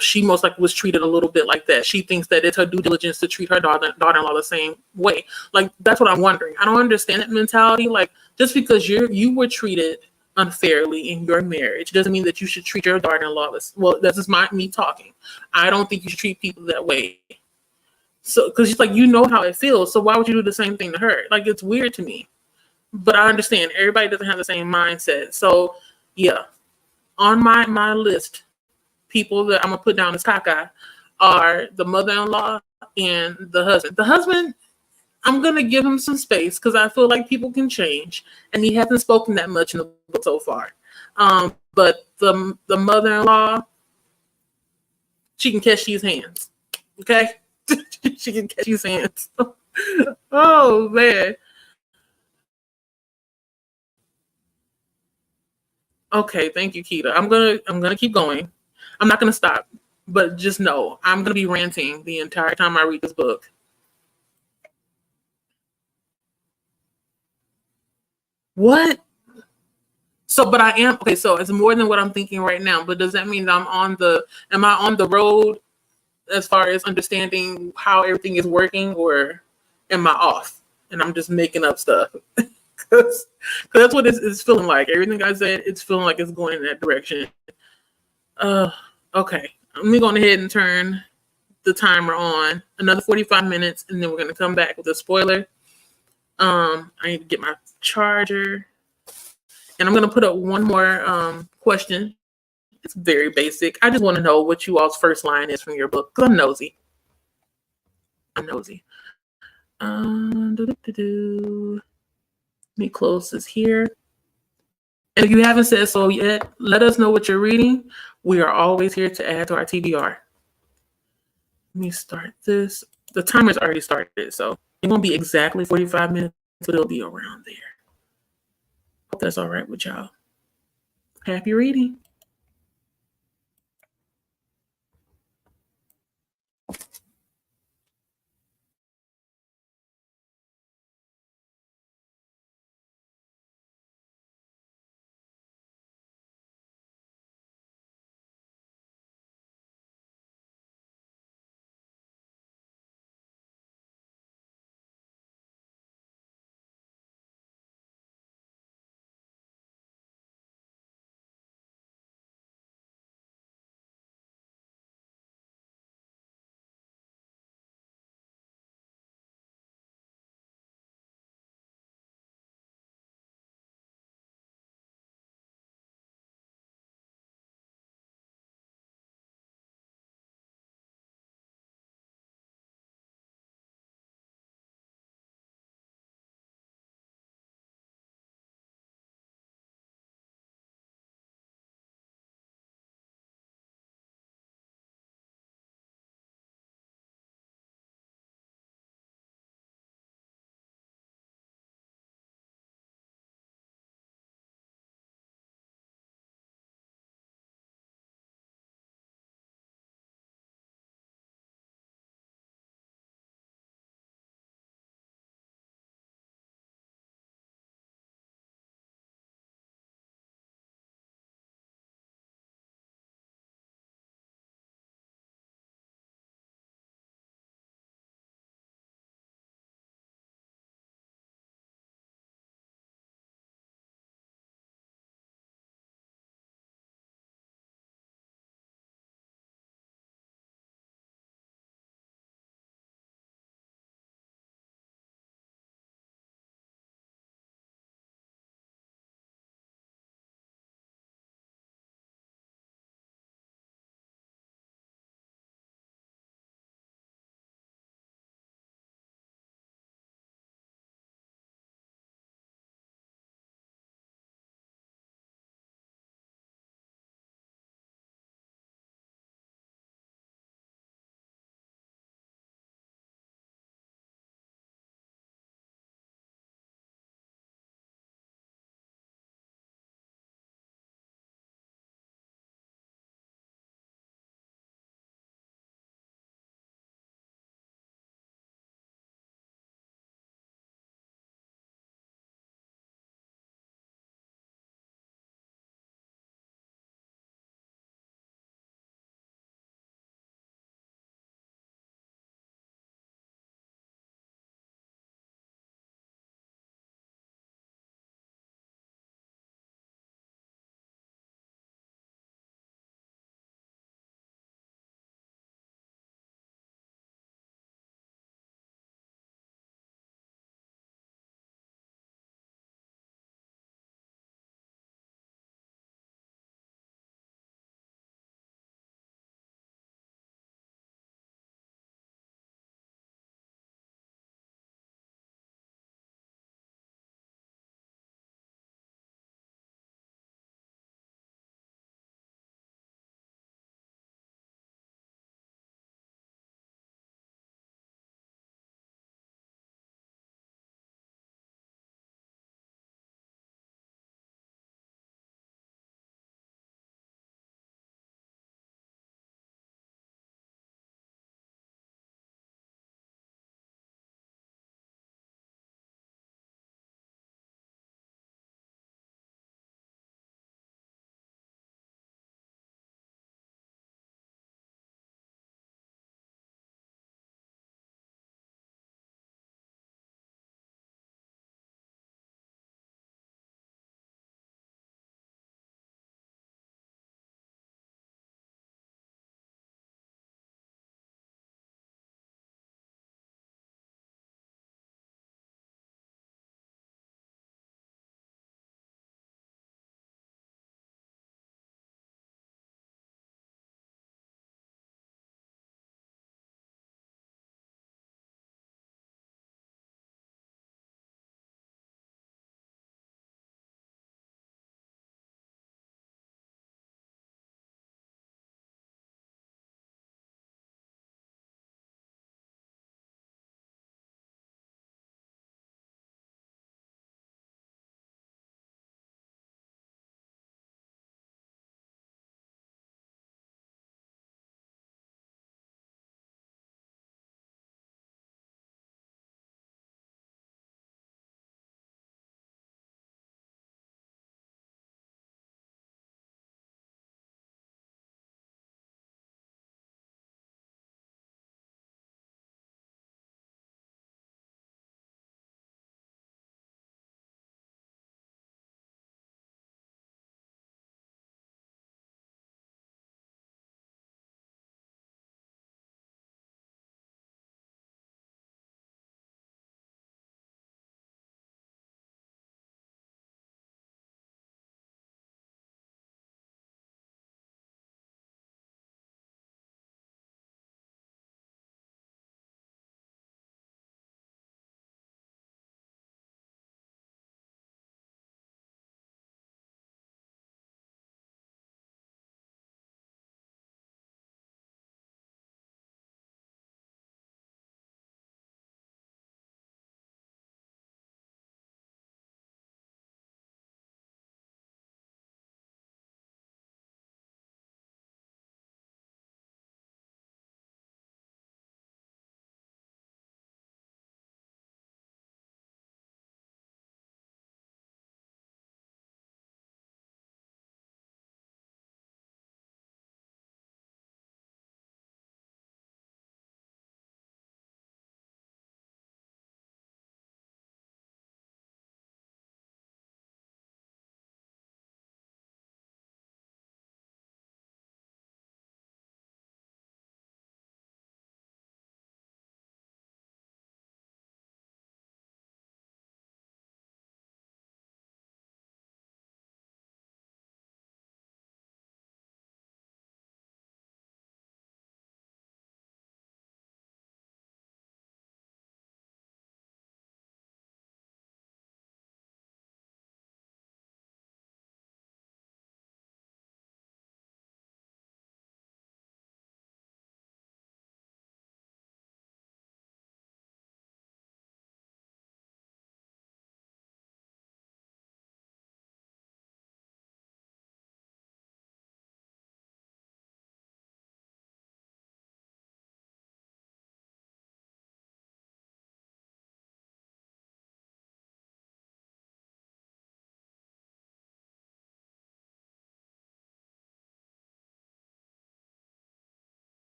she most likely was treated a little bit like that. She thinks that it's her due diligence to treat her daughter-in-law the same way. Like, that's what I'm wondering. I don't understand that mentality. Like, just because you were treated unfairly in your marriage doesn't mean that you should treat your daughter-in-law well. That's just me talking. I don't think you should treat people that way. So, because she's like, how it feels. So why would you do the same thing to her? Like, it's weird to me. But I understand everybody doesn't have the same mindset. So, yeah, on my list, people that I'm gonna put down as caca are the mother-in-law and the husband. The husband, I'm gonna give him some space because I feel like people can change, and he hasn't spoken that much in the book so far. But the mother-in-law, she can catch these hands. Okay, she can catch these hands. Oh man. Okay, thank you, Keita. I'm gonna keep going. I'm not gonna stop, but just know I'm gonna be ranting the entire time I read this book. What? So, but I am okay. So it's more than what I'm thinking right now. But does that mean that am I on the road as far as understanding how everything is working, or am I off and I'm just making up stuff? Because that's what it's feeling like. Everything I said, it's feeling like it's going in that direction. Okay. Let me go ahead and turn the timer on. Another 45 minutes, and then we're gonna come back with a spoiler. I need to get my charger. And I'm going to put up one more question. It's very basic. I just want to know what you all's first line is from your book because I'm nosy. Let me close this here. And if you haven't said so yet, let us know what you're reading. We are always here to add to our TBR. Let me start this. The timer's already started, so it won't be exactly 45 minutes, but it'll be around there. Hope that's all right with y'all. Happy reading.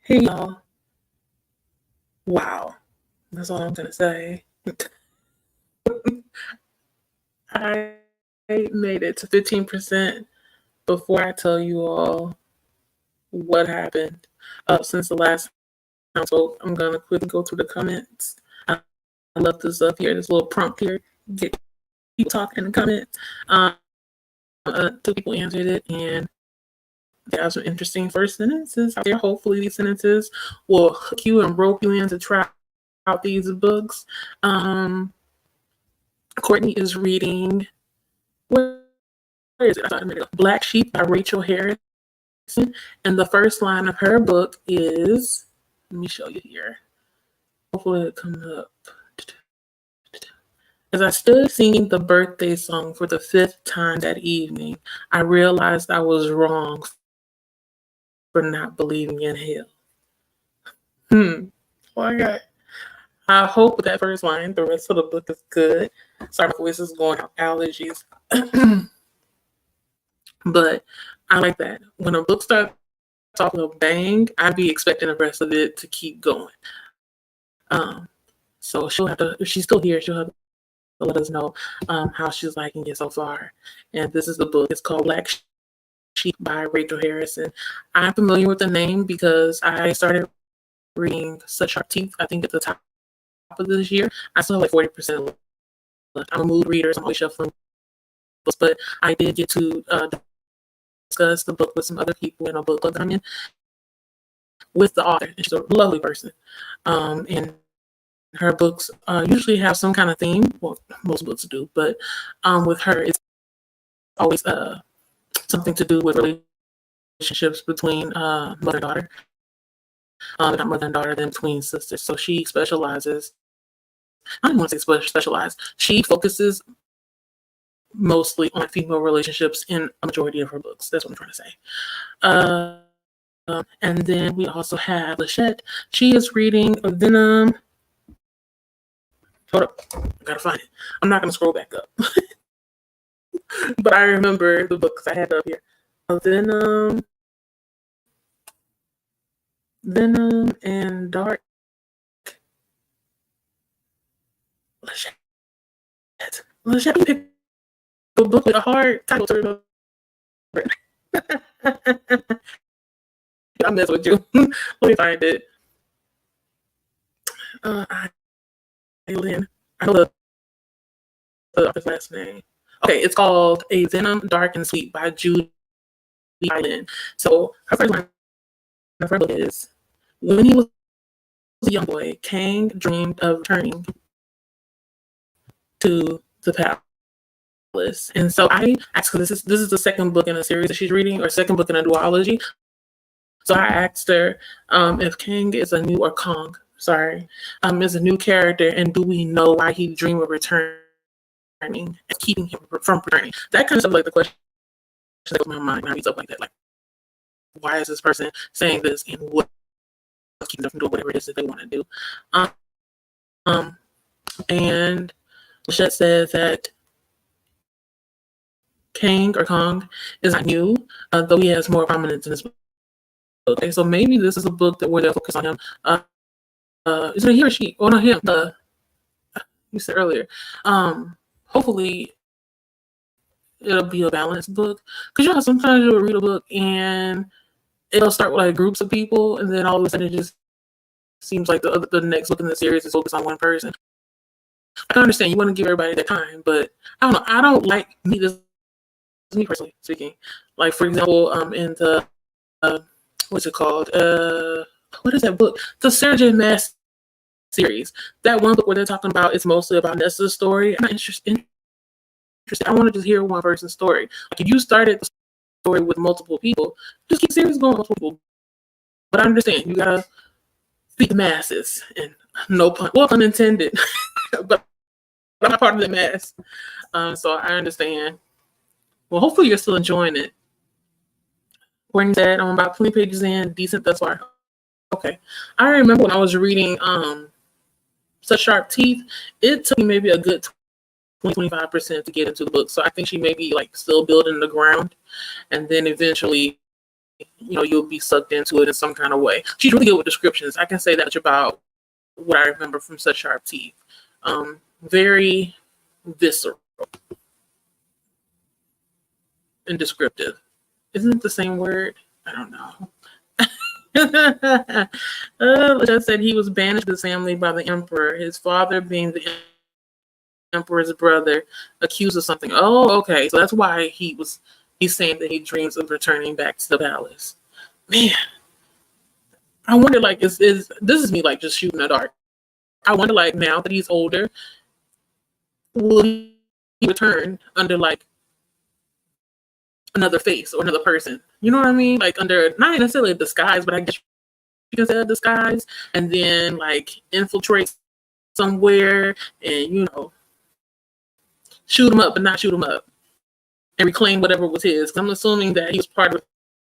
Hey y'all. Wow. That's all I'm gonna say. I made it to 15% before I tell you all what happened since the last time I spoke. I'm gonna quickly go through the comments. I love this up here, this little prompt here. Get people talking in the comments. Two people answered it, and there are some interesting first sentences out there. Hopefully, these sentences will hook you and rope you in to try out these books. Courtney is reading. Where is it? I thought a minute ago. Black Sheep by Rachel Harrison. And the first line of her book is, let me show you here. Hopefully it comes up. As I stood singing the birthday song for the 5th time that evening, I realized I was wrong for not believing in hell. Okay. I hope with that first line, the rest of the book is good. Sorry, my voice is going out, allergies. But I like that. When a book starts off with a bang, I'd be expecting the rest of it to keep going. So she'll have to, if she's still here, she'll have to let us know how she's liking it so far. And this is the book. It's called Black Sheep by Rachel Harrison. I'm familiar with the name because I started reading Such Sharp Teeth, I think at the top of this year. I still have like 40% left. I'm a mood reader, so I'm always shuffling books, but I did get to discuss the book with some other people in a book club that I'm in with the author. And she's a lovely person. And her books usually have some kind of theme. Well, most books do, but with her, it's always something to do with relationships between mother and daughter. Not mother and daughter, then between sisters. So she specializes, I don't want to say specialize, she focuses mostly on female relationships in a majority of her books. That's what I'm trying to say. And then we also have Lachette. She is reading Venom. Hold up, I gotta find it. I'm not gonna scroll back up. But I remember the books I had up here. Venom and Dark. Lachette, you picked a book with a hard title to remember. I mess with you. Let me find it. Lynn. I know the author's last name. Okay, it's called A Venom, Dark and Sweet by Judy Lynn. So her first line of her book is, when he was a young boy, Kang dreamed of returning to the palace. And so I asked her, this is the second book in a series that she's reading, or second book in a duology. So I asked her if Kang is a new, or Kong, sorry, is a new character, and do we know why he dreamed of returning and keeping him from returning? That kind of stuff, like the question that goes in my mind when I read stuff like that. Like, why is this person saying this, and what's keeping them from doing whatever it is that they want to do? And Lachette says that Kang, or Kong, is not new, though he has more prominence in this book. Okay, so maybe this is a book that where they'll focus on him. Is it he or she? Oh, no, him. You said earlier. Hopefully, it'll be a balanced book. Because you know, sometimes you'll read a book and it'll start with like groups of people, and then all of a sudden it just seems like the next book in the series is focused on one person. I can understand you want to give everybody their time, but I don't know. I don't like me personally speaking. Like, for example, in the what's it called? What is that book? The Sarah J. Maas series. That one book where they're talking about, it's mostly about Nessa's story. I'm not interested. I want to just hear one person's story. Like, if you started the story with multiple people, just keep the series going with multiple people. But I understand you gotta feed the masses, and no pun, well, unintended. But I'm not part of the mass, so I understand. Well, hopefully you're still enjoying it. Courtney said, I'm about 20 pages in, decent thus far. Okay. I remember when I was reading Such Sharp Teeth, it took me maybe a good 20-25% to get into the book. So I think she may be like still building the ground, and then eventually you'll be sucked into it in some kind of way. She's really good with descriptions. I can say that much about what I remember from Such Sharp Teeth. Very visceral and descriptive. Isn't it the same word? I don't know. Like I said, he was banished from his family by the emperor. His father, being the emperor's brother, accused of something. Oh, okay. So that's why he's saying that he dreams of returning back to the palace. Man, I wonder, like, is this is me, like, just shooting in the dark. I wonder, like, now that he's older, will he return under, like, another face or another person? You know what I mean? Like, under, not necessarily a disguise, but I guess you can say a disguise, and then, like, infiltrate somewhere and, shoot him up but not shoot him up and reclaim whatever was his. I'm assuming that he was part of the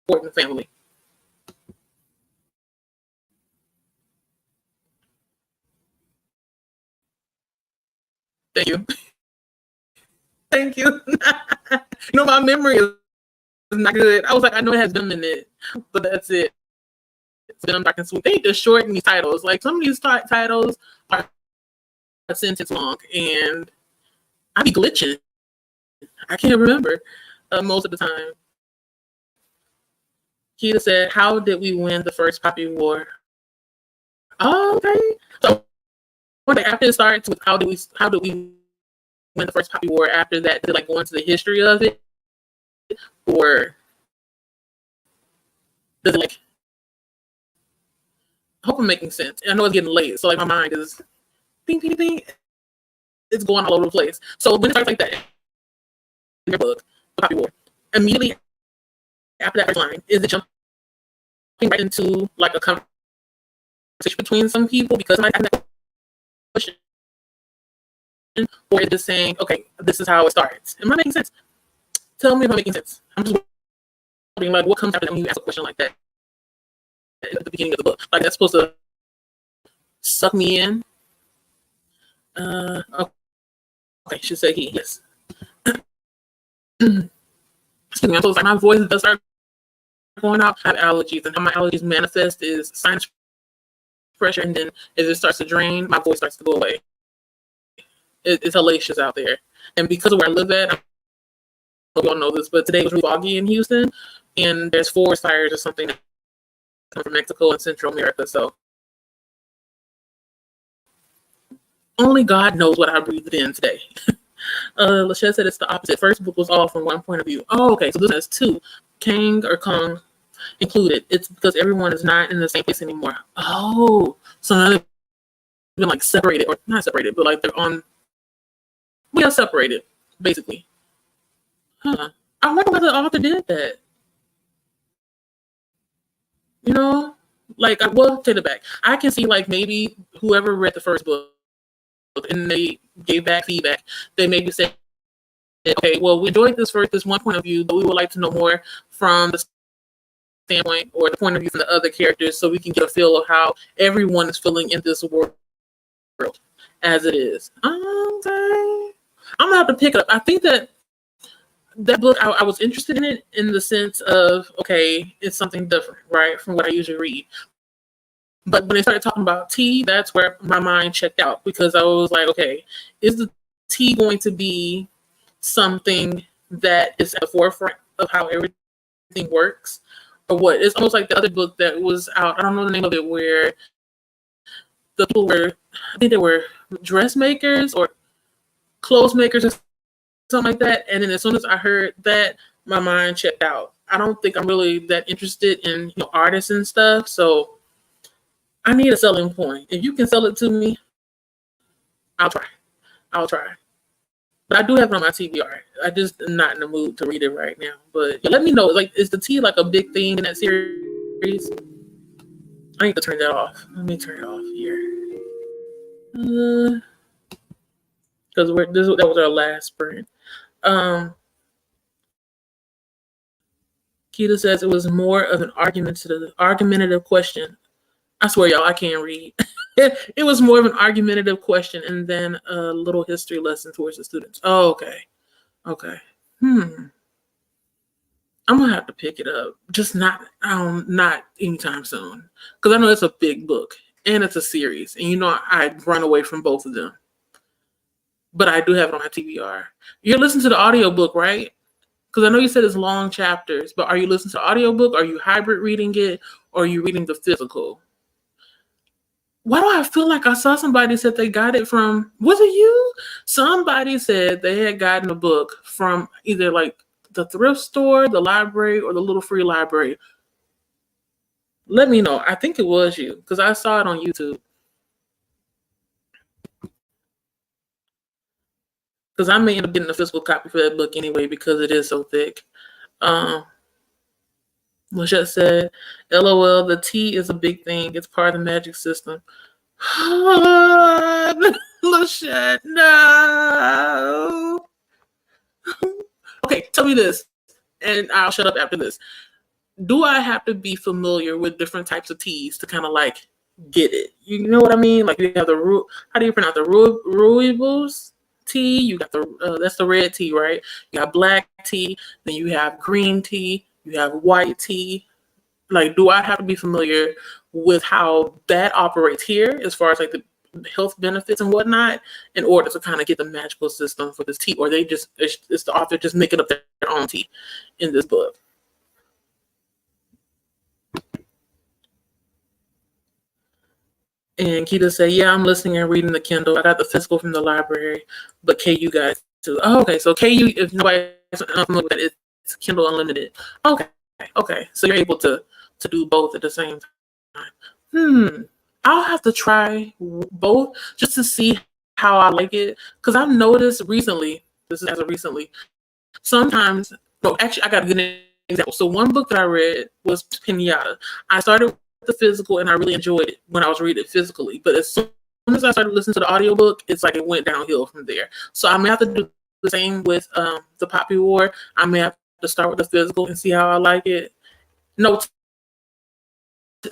important family. Thank you. Thank you. My memory is not good. I was like, I know it has them in it, but that's it. Then I'm back and sweet. They just shorten these titles. Like, some of these titles are a sentence long, and I be glitching. I can't remember most of the time. Keita said, "How did we win the first Poppy War?" Oh, okay. So after it starts with how did we win the first Poppy War? After that, did, like, go into the history of it, or does it, like? I hope I'm making sense. I know it's getting late, so, like, my mind is ding ding ding. It's going all over the place. So when it starts like that in your book, Poppy War, immediately after that first line, is it jumping right into, like, a conversation between some people because I have that question, or is it just saying, okay, this is how it starts? Am I making sense? Tell me if I'm making sense. I'm just wondering, like, what comes after that when you ask a question like that at the beginning of the book? Like, that's supposed to suck me in. Okay, should say he. Yes. Excuse me. I'm so sorry. My voice does start going out. I have allergies, and how my allergies manifest is sinus pressure, and then as it starts to drain, my voice starts to go away. It's hellacious out there, and because of where I live at, I don't know if you all know this, but today was really foggy in Houston, and there's forest fires or something that come from Mexico and Central America. So only God knows what I breathed in today. Lachette said it's the opposite. First book was all from one point of view. Oh, okay. So this has two, Kang or Kong included. It's because everyone is not in the same place anymore. Oh, so now they've been, like, separated, or not separated, but, like, they're on. We are separated, basically. Huh. I wonder why the author did that. Like, I will take it back. I can see, like, maybe whoever read the first book and they gave back feedback, they maybe said, okay, well, we enjoyed this one point of view, but we would like to know more from the standpoint or the point of view from the other characters, so we can get a feel of how everyone is feeling in this world as it is. Okay. I'm gonna have to pick it up. I think that book, I was interested in it in the sense of, okay, it's something different, right, from what I usually read. But when they started talking about tea, that's where my mind checked out, because I was like, okay, is the tea going to be something that is at the forefront of how everything works, or what? It's almost like the other book that was out. I don't know the name of it, where the people were, I think they were dressmakers or clothes makers or something like that. And then as soon as I heard that, my mind checked out. I don't think I'm really that interested in artists and stuff, so I need a selling point. If you can sell it to me, I'll try. But I do have it on my TBR. I just am not in the mood to read it right now. But let me know. Like, is the tea, like, a big thing in that series? I need to turn that off. Let me turn it off here. Because that was our last sprint. Keita says it was more of an argumentative question. I swear, y'all, I can't read. It was more of an argumentative question and then a little history lesson towards the students. Oh, okay. I'm gonna have to pick it up. Just not anytime soon, because I know it's a big book and it's a series, and I run away from both of them. But I do have it on my TBR. You're listening to the audiobook, right? Because I know you said it's long chapters, but are you listening to the audiobook? Are you hybrid reading it, or are you reading the physical? Why do I feel like I saw somebody said they got it from? Was it you? Somebody said they had gotten a book from either like the thrift store, the library, or the little free library. Let me know. I think it was you because I saw it on YouTube. Because I may end up getting a physical copy for that book anyway because it is so thick. Lachette said, LOL, the tea is a big thing. It's part of the magic system. Lachette, no. Okay, tell me this, and I'll shut up after this. Do I have to be familiar with different types of teas to kind of like get it? You know what I mean? Like you have how do you pronounce the rooibos tea? You got that's the red tea, right? You got black tea, then you have green tea, you have white tea. Like, do I have to be familiar with how that operates here as far as like the health benefits and whatnot in order to kind of get the magical system for this tea, or it's the author just making up their own tea in this book? And Keita said, yeah, I'm listening and reading the Kindle. I got the physical from the library, but KU guys too. Oh, okay. So KU, if nobody's familiar with that, it's Kindle Unlimited. Okay. Okay. So you're able to do both at the same time. I'll have to try both just to see how I like it. Because I've noticed recently, this is as of recently, sometimes, no, actually, I got a good example. So one book that I read was Pinata. I started the physical and I really enjoyed it when I was reading it physically, but as soon as I started listening to the audiobook, it's like it went downhill from there. So I may have to do the same with the Poppy War. I may have to start with the physical and see how I like it. No,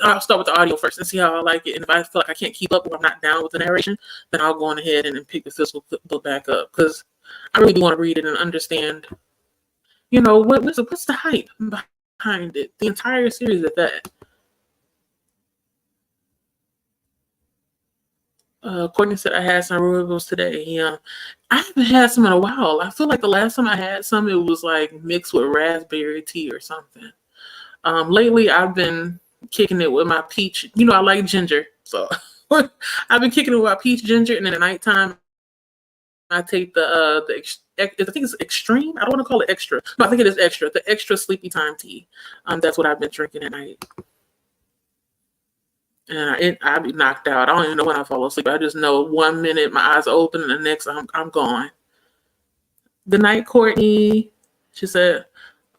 I'll start with the audio first and see how I like it, and if I feel like I can't keep up or I'm not down with the narration, then I'll go on ahead and pick the physical book back up, because I really do want to read it and understand what's the hype behind it, the entire series at that. Courtney said I had some rooibos today. Yeah, I haven't had some in a while. I feel like the last time I had some, it was like mixed with raspberry tea or something. Lately, I've been kicking it with my peach. I like ginger, so I've been kicking it with my peach ginger, and then at nighttime, I take I think it's extreme. I don't want to call it extra. No, I think it is extra. The extra sleepy time tea. That's what I've been drinking at night. And I be knocked out. I don't even know when I fall asleep. I just know 1 minute my eyes are open and the next I'm gone. Good night, Courtney. She said,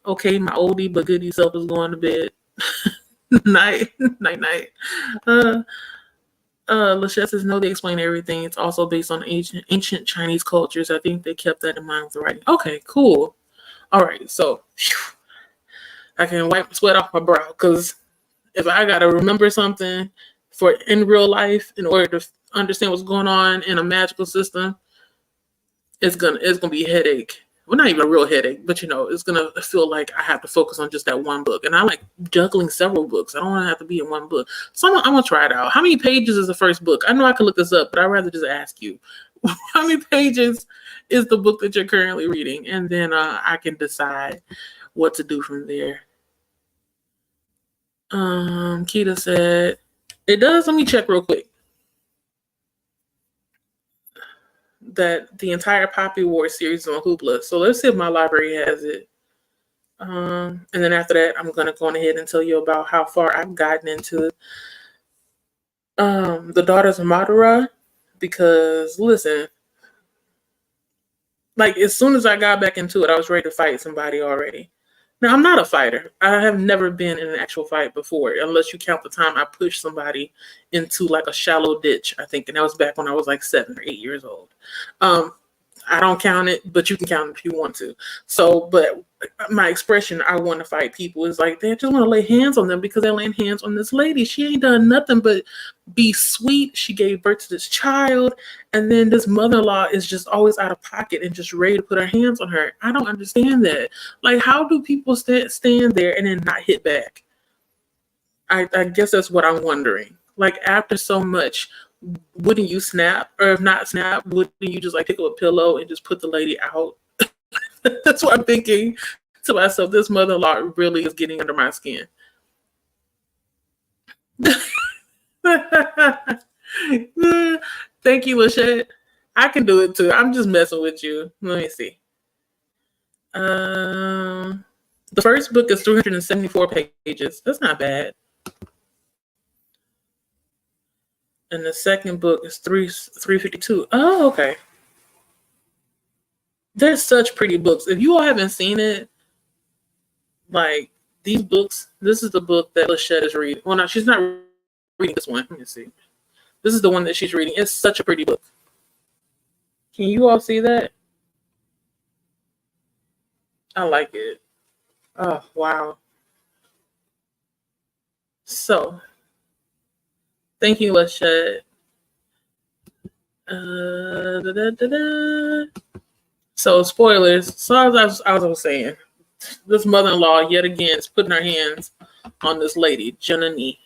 okay, my oldie but goodie self is going to bed. night. Lachette says, no, they explain everything. It's also based on ancient Chinese cultures. I think they kept that in mind with the writing. Okay, cool. All right, so I can wipe the sweat off my brow, because if I gotta remember something for in real life in order to understand what's going on in a magical system, it's gonna be a headache. Well, not even a real headache, but it's gonna feel like I have to focus on just that one book. And I like juggling several books. I don't want to have to be in one book. So I'm gonna try it out. How many pages is the first book? I know I could look this up, but I'd rather just ask you. How many pages is the book that you're currently reading? And then I can decide what to do from there. Keita said, it does. Let me check real quick. That the entire Poppy War series is on Hoopla. So let's see if my library has it. And then after that, I'm going to go on ahead and tell you about how far I've gotten into the Daughters of Madurai. Because, listen, like as soon as I got back into it, I was ready to fight somebody already. Now, I'm not a fighter. I have never been in an actual fight before, unless you count the time I pushed somebody into like a shallow ditch, I think. And that was back when I was like 7 or 8 years old. I don't count it, but you can count it if you want to. So, but my expression, I want to fight people, is like they just want to lay hands on them because they're laying hands on this lady. She ain't done nothing but be sweet. She gave birth to this child, and then this mother-in-law is just always out of pocket and just ready to put her hands on her. I don't understand that. Like, how do people stand there and then not hit back? I guess that's what I'm wondering. Like, after so much, wouldn't you snap? Or if not snap, wouldn't you just like pick up a pillow and just put the lady out? That's what I'm thinking to myself. This mother-in-law really is getting under my skin. Thank you, Lachette. I can do it too. I'm just messing with you. Let me see. The first book is 374 pages. That's not bad. And the second book is 352. Oh, okay. They're such pretty books. If you all haven't seen it, like these books, this is the book that Lachette is reading. Well, no, she's not reading this one. Let me see. This is the one that she's reading. It's such a pretty book. Can you all see that? I like it. Oh, wow. So, thank you, Lachette. So, spoilers. So, as I was saying, this mother-in-law, yet again, is putting her hands on this lady, Janani.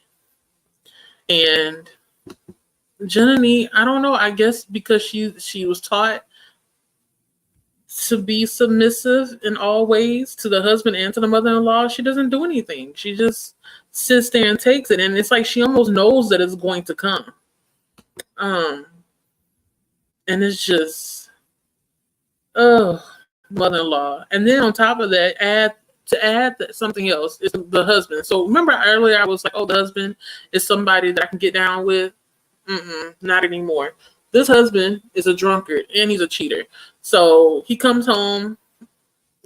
And Janani, I don't know, I guess because she was taught to be submissive in all ways to the husband and to the mother-in-law, she doesn't do anything. She just sits there and takes it. And it's like she almost knows that it's going to come. And it's just, mother-in-law. And then on top of that, add something else is the husband. So remember earlier I was like, oh, the husband is somebody that I can get down with. Not anymore. This husband is a drunkard and he's a cheater. So he comes home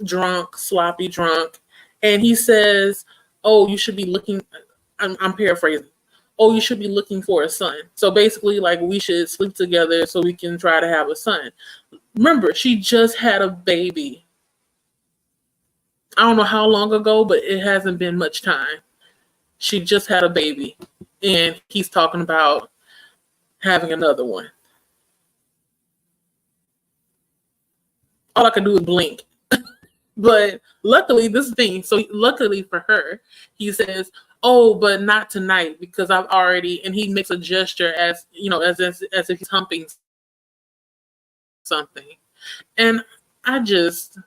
drunk, sloppy drunk, and he says, oh, you should be looking, I'm paraphrasing. Oh, you should be looking for a son. So basically, like, we should sleep together so we can try to have a son. Remember, she just had a baby. I don't know how long ago, but it hasn't been much time. She just had a baby, and he's talking about having another one. All I could do is blink. But luckily, this thing, so luckily for her, he says, oh, but not tonight because I've already, and he makes a gesture as, you know, as if he's humping something. And I just,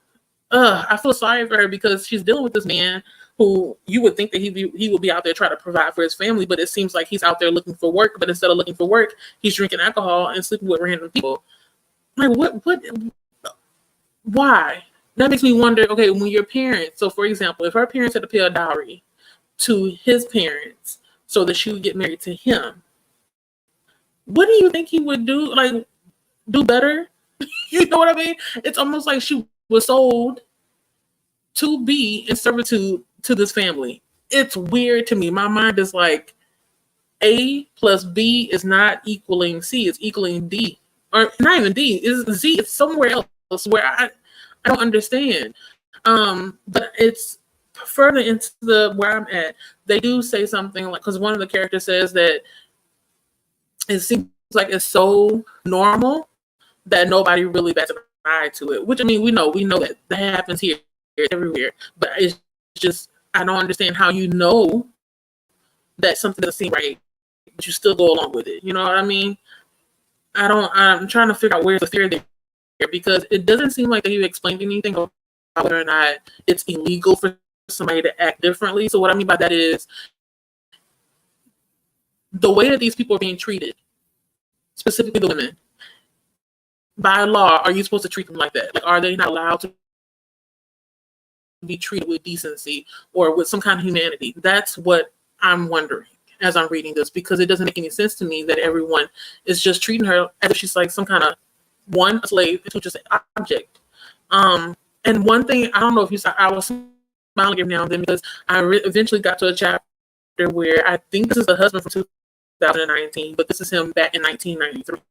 I feel sorry for her because she's dealing with this man who you would think that he would be out there trying to provide for his family, but it seems like he's out there looking for work, but instead of looking for work, he's drinking alcohol and sleeping with random people. Like, why? That makes me wonder, okay, when your parents, so for example, if her parents had to pay a dowry to his parents so that she would get married to him, what do you think he would do? Like, do better? You know what I mean? It's almost like she was sold to be in servitude to this family. It's weird to me. My mind is like, A plus B is not equaling C, it's equaling D. Or not even D, it's Z, it's somewhere else where I don't understand. But it's further into where I'm at. They do say something like, because one of the characters says that it seems like it's so normal that nobody really bats an eye to it. Which, I mean, we know that happens here everywhere. But it's just, I don't understand how you know that something doesn't seem right, but you still go along with it. You know what I mean? I'm trying to figure out where's the fear there, because it doesn't seem like they explained anything about whether or not it's illegal for somebody to act differently. So what I mean by that is the way that these people are being treated, specifically the women, by law, are you supposed to treat them like that? Like, are they not allowed to be treated with decency or with some kind of humanity? That's what I'm wondering as I'm reading this, because it doesn't make any sense to me that everyone is just treating her as if she's like some kind of, one, a slave, and two, just an object. And one thing, I don't know if you saw, I was smiling every now and then because I eventually got to a chapter where I think this is the husband from 2019, but this is him back in 1993.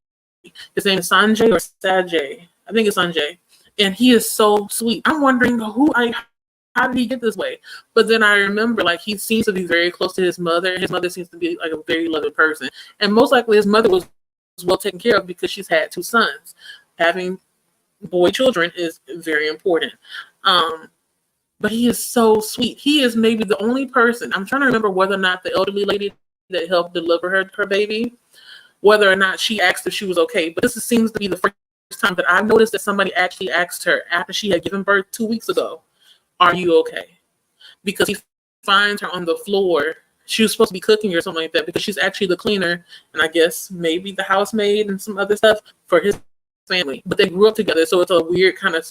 His name is Sanjay or Sajay. I think it's Sanjay. And he is so sweet. I'm wondering how did he get this way? But then I remember, like, he seems to be very close to his mother. His mother seems to be like a very loving person. And most likely his mother was well taken care of because she's had 2 sons. Having boy children is very important. But he is so sweet. He is maybe the only person. I'm trying to remember whether or not the elderly lady that helped deliver her baby, whether or not she asked if she was okay. But this seems to be the first time that I've noticed that somebody actually asked her after she had given birth 2 weeks ago, "Are you okay?" Because he finds her on the floor. She was supposed to be cooking or something like that because she's actually the cleaner and I guess maybe the housemaid and some other stuff for his family. But they grew up together, so it's a weird kind of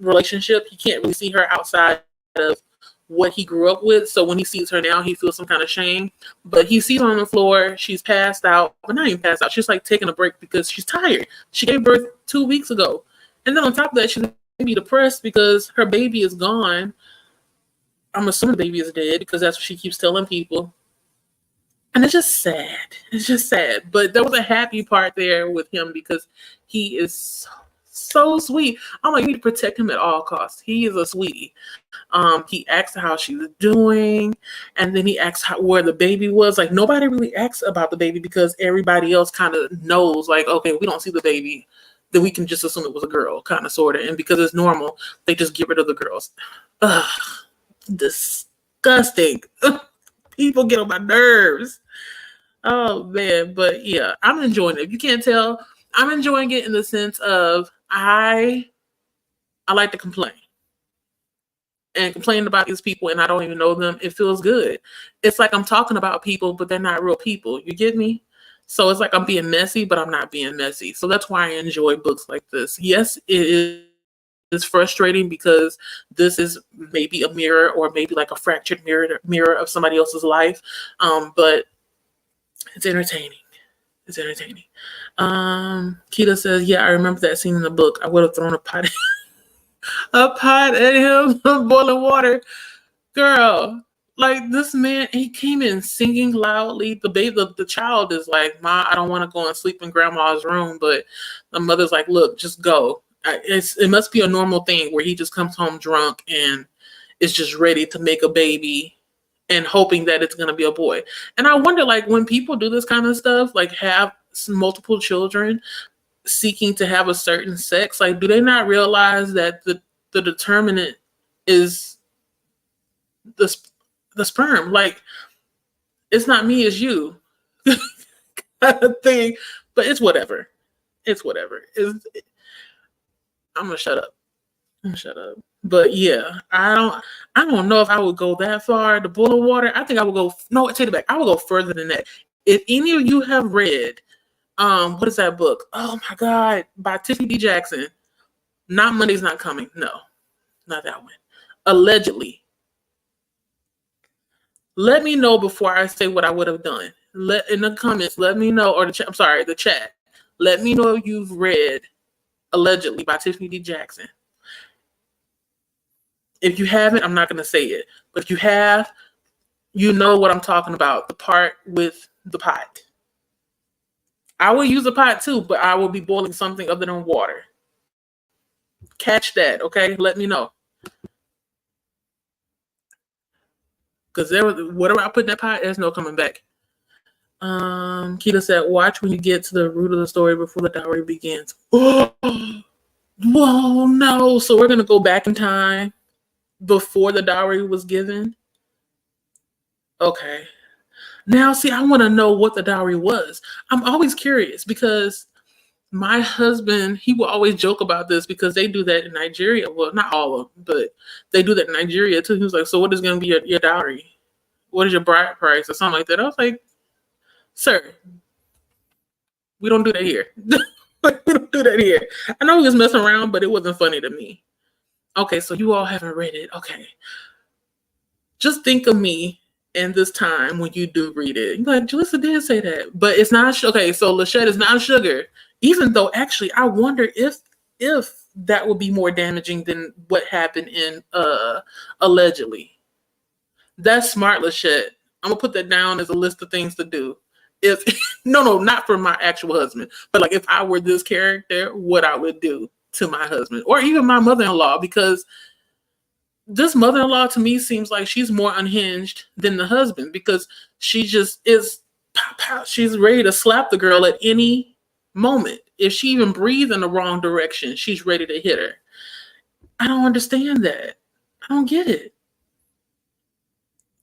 relationship. He can't really see her outside of what he grew up with. So when he sees her now, he feels some kind of shame. But he sees her on the floor. She's passed out, but not even passed out. She's like taking a break because she's tired. She gave birth 2 weeks ago. And then on top of that, she's maybe depressed because her baby is gone. I'm assuming the baby is dead because that's what she keeps telling people. And it's just sad. It's just sad. But there was a happy part there with him because he is so sweet. I'm like, you need to protect him at all costs. He is a sweetie. He asked her how she was doing, and then he asked where the baby was. Like, nobody really asks about the baby because everybody else kind of knows, like, okay, we don't see the baby, then we can just assume it was a girl, kind of, sort of. And because it's normal, they just get rid of the girls. Ugh, disgusting. People get on my nerves. Oh, man. But yeah, I'm enjoying it. If you can't tell, I'm enjoying it in the sense of I like to complain. And complaining about these people and I don't even know them, it feels good. It's like I'm talking about people, but they're not real people. You get me? So it's like I'm being messy, but I'm not being messy. So that's why I enjoy books like this. Yes, it is frustrating because this is maybe a mirror or maybe like a fractured mirror of somebody else's life. But it's entertaining. It's entertaining. Keita says, yeah, I remember that scene in the book. I would have thrown a pot at him, boiling water. Girl, like, this man, he came in singing loudly. The child is like, "Ma, I don't want to go and sleep in grandma's room," but the mother's like, "Look, just go." It must be a normal thing where he just comes home drunk and is just ready to make a baby and hoping that it's going to be a boy. And I wonder, like, when people do this kind of stuff, like have multiple children seeking to have a certain sex, like, do they not realize that the determinant is the sperm? Like, it's not me, it's you. Kind of thing. But it's whatever. It's whatever. I'm gonna shut up. But yeah, I don't know if I would go that far. The boiling water, I think I would go. No, take it back. I would go further than that. If any of you have read, what is that book? Oh my God, by Tiffany D. Jackson. Not Monday's Not Coming. No, not that one. Allegedly. Let me know before I say what I would have done. In the comments, let me know, or the chat. Let me know if you've read Allegedly by Tiffany D. Jackson. If you haven't, I'm not going to say it. But if you have, you know what I'm talking about. The part with the pot. I will use a pot too, but I will be boiling something other than water. Catch that, okay? Let me know. Because whatever I put in that pot, there's no coming back. Keita said, watch when you get to the root of the story before the dowry begins. Oh, whoa, no. So we're going to go back in time before the dowry was given. Okay. Now, see, I want to know what the dowry was. I'm always curious because my husband, he will always joke about this because they do that in Nigeria. Well, not all of them, but they do that in Nigeria too. He was like, so what is going to be your dowry? What is your bride price or something like that? I was like, sir, we don't do that here. We don't do that here. I know he was messing around, but it wasn't funny to me. Okay, so you all haven't read it. Okay. Just think of me in this time when you do read it. You're like, Jalissa did say that. But it's not, okay, so Lachette is not sugar. Even though, actually, I wonder if that would be more damaging than what happened in Allegedly. That's smart, Lachette. I'm going to put that down as a list of things to do. No, not for my actual husband. But like if I were this character, what I would do. to my husband or even my mother-in-law, because this mother-in-law to me seems like she's more unhinged than the husband, because she just is pow, pow, she's ready to slap the girl at any moment. If she even breathes in the wrong direction, she's ready to hit her. I don't understand that. I don't get it.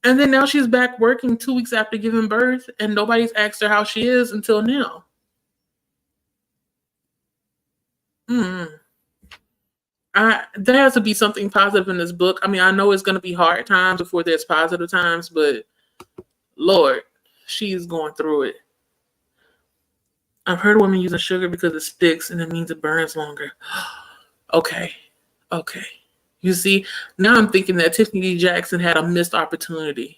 And then now she's back working 2 weeks after giving birth, and nobody's asked her how she is until now. There has to be something positive in this book. I mean, I know it's going to be hard times before there's positive times, but Lord, she's going through it. I've heard women using sugar because it sticks and it means it burns longer. Okay. You see, now I'm thinking that Tiffany D. Jackson had a missed opportunity,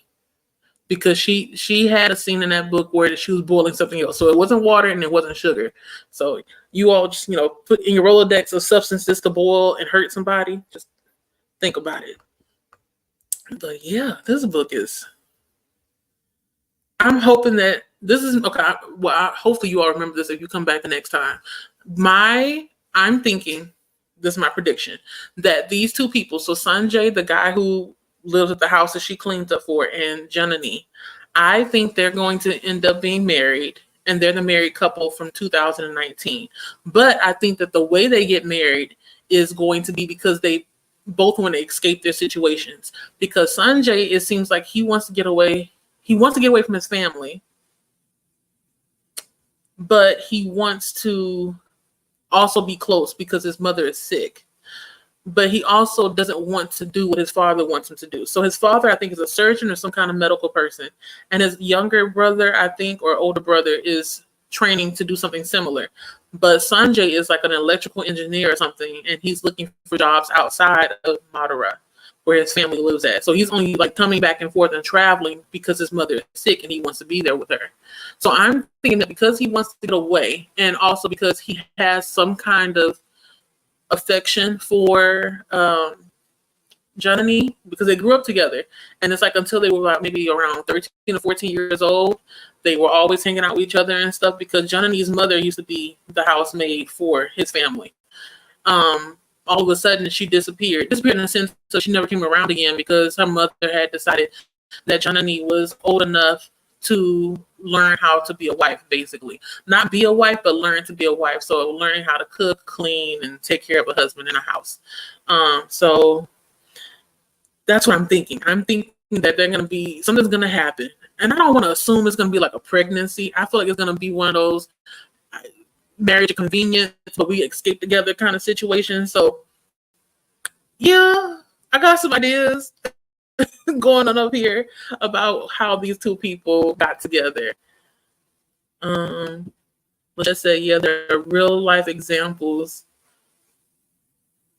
because she had a scene in that book where she was boiling something else. So it wasn't water and it wasn't sugar. So you all just, put in your Rolodex of substances to boil and hurt somebody. Just think about it. But yeah, this book is, I'm hoping that this is, okay, hopefully you all remember this if you come back the next time. I'm thinking, this is my prediction, that these two people, so Sanjay, the guy who lives at the house that she cleans up for, and Janani, I think they're going to end up being married, and they're the married couple from 2019. But I think that the way they get married is going to be because they both want to escape their situations. Because Sanjay, it seems like he wants to get away. He wants to get away from his family, but he wants to also be close because his mother is sick. But he also doesn't want to do what his father wants him to do. So his father, I think, is a surgeon or some kind of medical person. And his younger brother, I think, or older brother, is training to do something similar. But Sanjay is like an electrical engineer or something, and he's looking for jobs outside of Madurai, where his family lives at. So he's only like coming back and forth and traveling because his mother is sick and he wants to be there with her. So I'm thinking that because he wants to get away, and also because he has some kind of affection for Janani, because they grew up together, and it's like until they were about maybe around 13 or 14 years old, they were always hanging out with each other and stuff, because Janani's mother used to be the housemaid for his family. All of a sudden she disappeared in a sense, so she never came around again, because her mother had decided that Janani was old enough to learn how to be a wife, basically. Not be a wife, but learn to be a wife. So learning how to cook, clean, and take care of a husband in a house. So that's what I'm thinking. I'm thinking that something's going to happen. And I don't want to assume it's going to be like a pregnancy. I feel like it's going to be one of those marriage of convenience, but we escape together kind of situation. So yeah, I got some ideas going on up here about how these two people got together. Let's just say, yeah, there are real life examples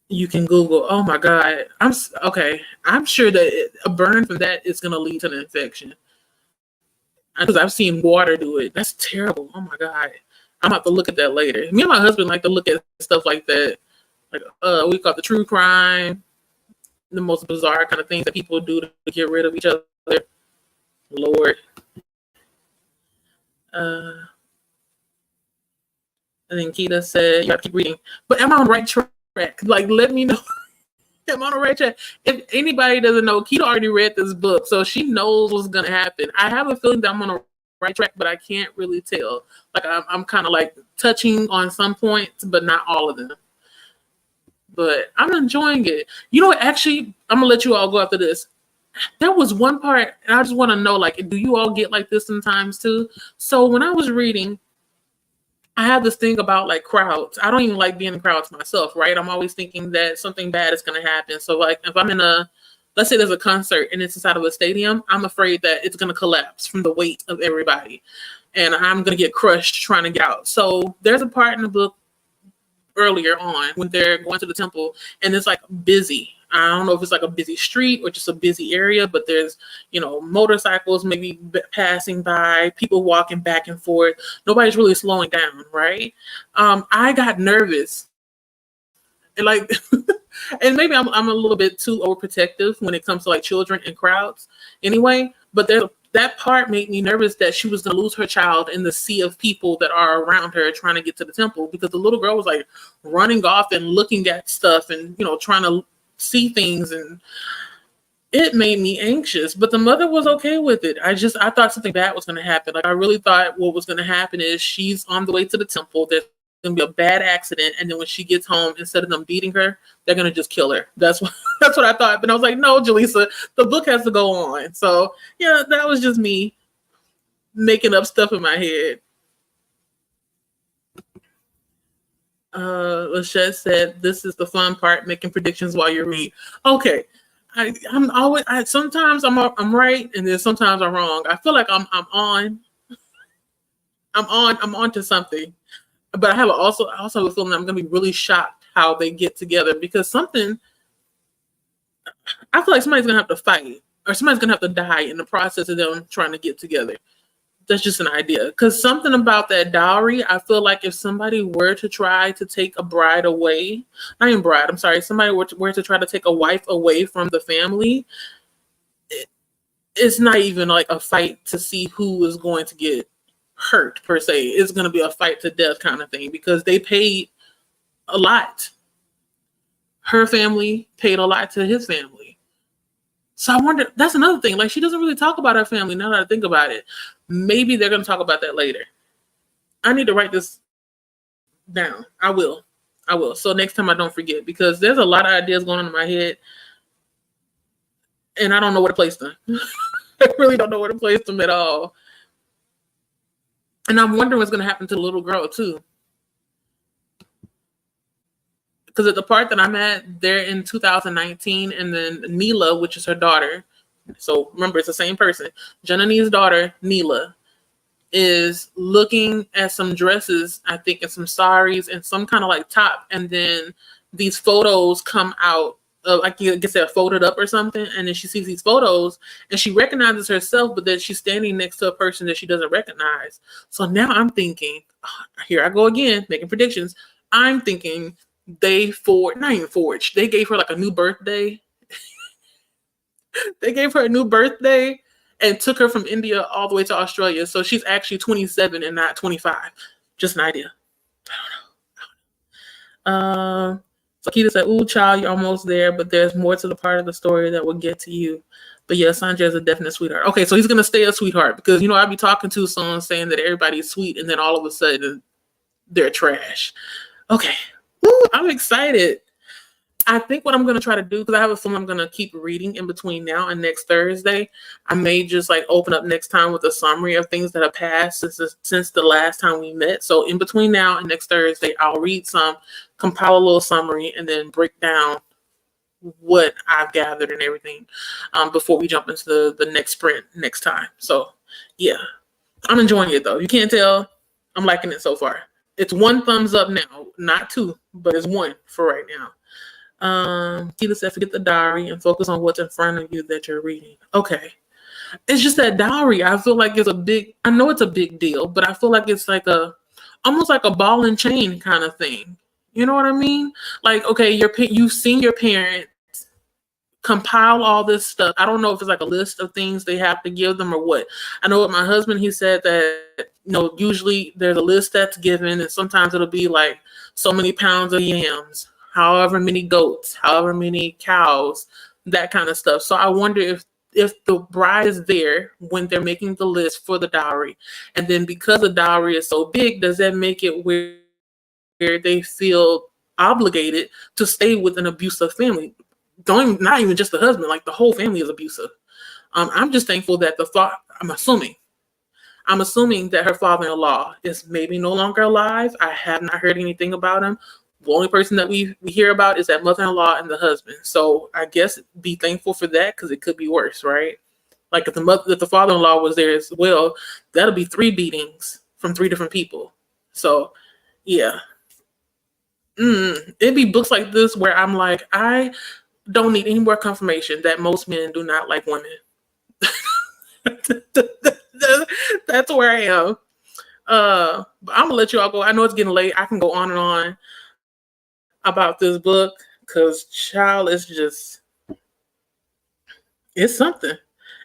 you can Google. Oh my God. I'm sure that a burn from that is going to lead to an infection, because I've seen water do it. That's terrible. Oh my God. I'm about to look at that later. Me and my husband like to look at stuff like that. Like we call it the true crime, the most bizarre kind of things that people do to get rid of each other. Lord. And then Keita said, you got to keep reading. But am I on the right track? Like, let me know. Am I on the right track? If anybody doesn't know, Keita already read this book, so she knows what's going to happen. I have a feeling that I'm on the right track, but I can't really tell. Like, I'm kind of like touching on some points, but not all of them. But I'm enjoying it. You know what? Actually, I'm going to let you all go after this. There was one part, and I just want to know, like, do you all get like this sometimes too? So when I was reading, I have this thing about like crowds. I don't even like being in crowds myself, right? I'm always thinking that something bad is going to happen. So like if I'm let's say there's a concert and it's inside of a stadium, I'm afraid that it's going to collapse from the weight of everybody. And I'm going to get crushed trying to get out. So there's a part in the book earlier on when they're going to the temple and it's like busy. I don't know if it's like a busy street or just a busy area, but there's, motorcycles maybe passing by, people walking back and forth. Nobody's really slowing down, right? I got nervous. And like, and maybe I'm a little bit too overprotective when it comes to like children and crowds anyway, but there's that part made me nervous that she was going to lose her child in the sea of people that are around her trying to get to the temple, because the little girl was like running off and looking at stuff and, trying to see things, and it made me anxious. But the mother was okay with it. I thought something bad was going to happen. Like, I really thought what was going to happen is she's on the way to the temple. There's going to be a bad accident, and then when she gets home, instead of them beating her, they're going to just kill her. That's what I thought. But I was like, no, Jaleesa, the book has to go on. So yeah, that was just me making up stuff in my head. Lachette said, "This is the fun part, making predictions while you read." Okay, sometimes I'm right, and then sometimes I'm wrong. I feel like I'm on to something, but I also have a feeling I'm gonna be really shocked how they get together, because I feel like somebody's gonna have to fight, or somebody's gonna have to die in the process of them trying to get together. That's just an idea. Because something about that dowry, I feel like if somebody were to try to take a bride away, not even bride, I'm sorry, somebody were to try to take a wife away from the family, it's not even like a fight to see who is going to get hurt per se. It's going to be a fight to death kind of thing, because they paid a lot. Her family paid a lot to his family. So I wonder, that's another thing. Like, she doesn't really talk about her family now that I think about it. Maybe they're going to talk about that later. I need to write this down. I will. So next time I don't forget, because there's a lot of ideas going on in my head, and I don't know where to place them. I really don't know where to place them at all. And I'm wondering what's going to happen to the little girl too. Because at the part that I'm at, they're in 2019, and then Neela, which is her daughter, so remember, it's the same person, Janani's daughter, Neela, is looking at some dresses, I think, and some saris and some kind of like top, and then these photos come out, like, I guess they're folded up or something, and then she sees these photos, and she recognizes herself, but then she's standing next to a person that she doesn't recognize. So now I'm thinking, here I go again, making predictions. I'm thinking they gave her like a new birthday. They gave her a new birthday and took her from India all the way to Australia. So she's actually 27 and not 25. Just an idea. I don't know. So Keita said, "Ooh, child, you're almost there, but there's more to the part of the story that will get to you." But yeah, Sanjay is a definite sweetheart. Okay, so he's going to stay a sweetheart, because, I'd be talking to someone saying that everybody's sweet, and then all of a sudden they're trash. Okay. Ooh, I'm excited. I think what I'm going to try to do, because I have a feeling I'm going to keep reading in between now and next Thursday, I may just like open up next time with a summary of things that have passed since the last time we met. So in between now and next Thursday, I'll read some, compile a little summary, and then break down what I've gathered and everything before we jump into the next sprint next time. So yeah, I'm enjoying it though. You can't tell. I'm liking it so far. It's 1 thumbs up now, not 2, but it's 1 for right now. Keita said, "Forget the diary and focus on what's in front of you that you're reading." Okay. It's just that dowry, I feel like I know it's a big deal, but I feel like it's like almost like a ball and chain kind of thing. You know what I mean? Like, okay, you've seen your parents compile all this stuff. I don't know if it's like a list of things they have to give them or what. I know with my husband, he said that, usually there's a list that's given, and sometimes it'll be like so many pounds of yams, however many goats, however many cows, that kind of stuff. So I wonder if the bride is there when they're making the list for the dowry, and then because the dowry is so big, does that make it where they feel obligated to stay with an abusive family? Not even just the husband, like the whole family is abusive. I'm just thankful that I'm assuming that her father-in-law is maybe no longer alive. I have not heard anything about him. The only person that we hear about is that mother-in-law and the husband. So I guess be thankful for that, because it could be worse, right? Like if the father-in-law was there as well, that'll be 3 beatings from 3 different people. So yeah. It'd be books like this where I'm like, I don't need any more confirmation that most men do not like women. That's where I am. But I'm gonna let you all go. I know it's getting late. I can go on and on about this book, because child, it's something.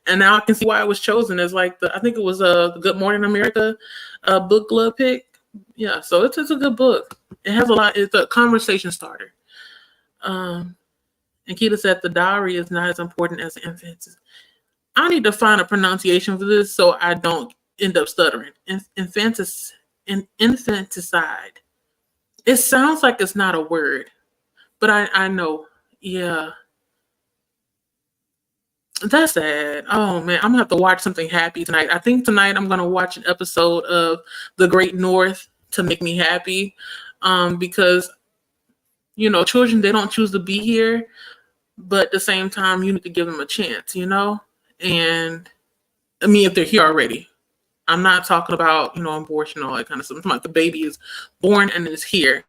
And now I can see why it was chosen as like I think it was the Good Morning America book club pick. Yeah, so it's a good book. It has a lot. It's a conversation starter. Um, and Keita said the dowry is not as important as the infanticide. I need to find a pronunciation for this so I don't end up stuttering. Infanticide. It sounds like it's not a word, but I know. Yeah. That's sad. Oh man, I'm gonna have to watch something happy tonight. I think tonight I'm gonna watch an episode of The Great North to make me happy. Because children, they don't choose to be here, but at the same time you need to give them a chance, And I mean, if they're here already. I'm not talking about, abortion, all that kind of stuff. I'm talking about the baby is born and is here,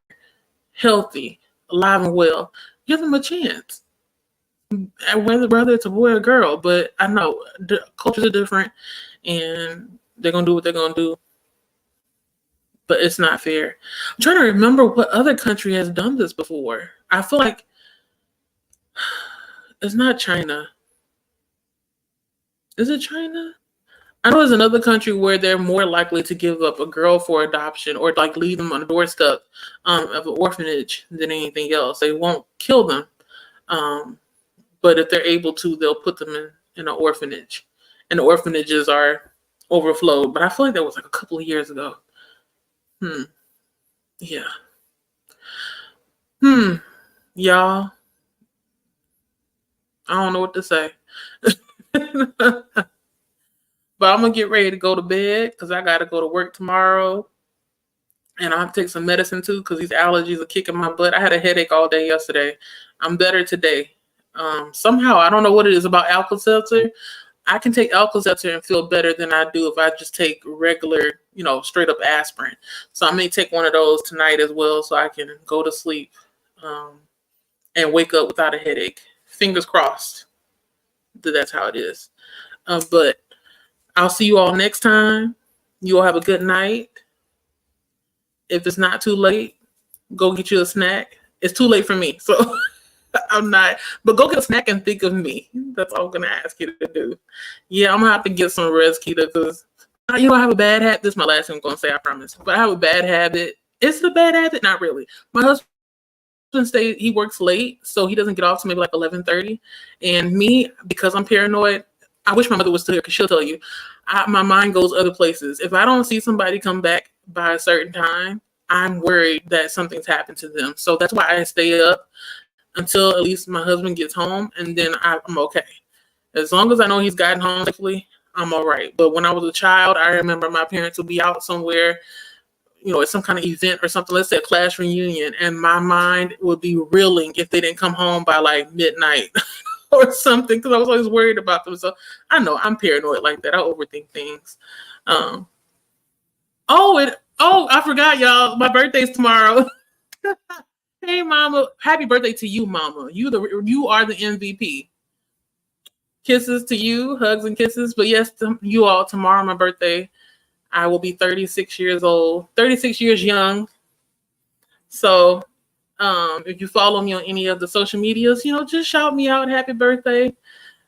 healthy, alive and well. Give them a chance. Whether it's a boy or girl, but I know the cultures are different and they're going to do what they're going to do. But it's not fair. I'm trying to remember what other country has done this before. I feel like it's not China. Is it China? I know there's another country where they're more likely to give up a girl for adoption or like leave them on the doorstep of an orphanage than anything else. They won't kill them. But if they're able to, they'll put them in an orphanage. And the orphanages are overflowed. But I feel like that was like a couple of years ago. Yeah. Y'all. I don't know what to say. But I'm going to get ready to go to bed because I got to go to work tomorrow. And I'll have to take some medicine too because these allergies are kicking my butt. I had a headache all day yesterday. I'm better today. Somehow, I don't know what it is about Alka-Seltzer. I can take Alka-Seltzer and feel better than I do if I just take regular, straight up aspirin. So I may take one of those tonight as well so I can go to sleep and wake up without a headache. Fingers crossed that that's how it is. But I'll see you all next time. You all have a good night. If it's not too late, go get you a snack. It's too late for me, so I'm not. But go get a snack and think of me. That's all I'm going to ask you to do. Yeah, I'm going to have to get some rest, Keita, because I have a bad habit. This is my last thing I'm going to say, I promise. But I have a bad habit. Is it a bad habit? Not really. My husband he works late, so he doesn't get off till maybe like 11:30. And me, because I'm paranoid, I wish my mother was still here because she'll tell you, my mind goes other places. If I don't see somebody come back by a certain time, I'm worried that something's happened to them. So that's why I stay up until at least my husband gets home, and then I'm okay. As long as I know he's gotten home safely, I'm all right. But when I was a child, I remember my parents would be out somewhere, at some kind of event or something, let's say a class reunion, and my mind would be reeling if they didn't come home by like midnight. Or something, because I was always worried about them. So I know I'm paranoid like that. I overthink things. I forgot, y'all. My birthday's tomorrow. Hey, Mama! Happy birthday to you, Mama. You are the MVP. Kisses to you, hugs and kisses. But yes, you all. Tomorrow, my birthday. I will be 36 years old. 36 years young. So, if you follow me on any of the social medias, just shout me out happy birthday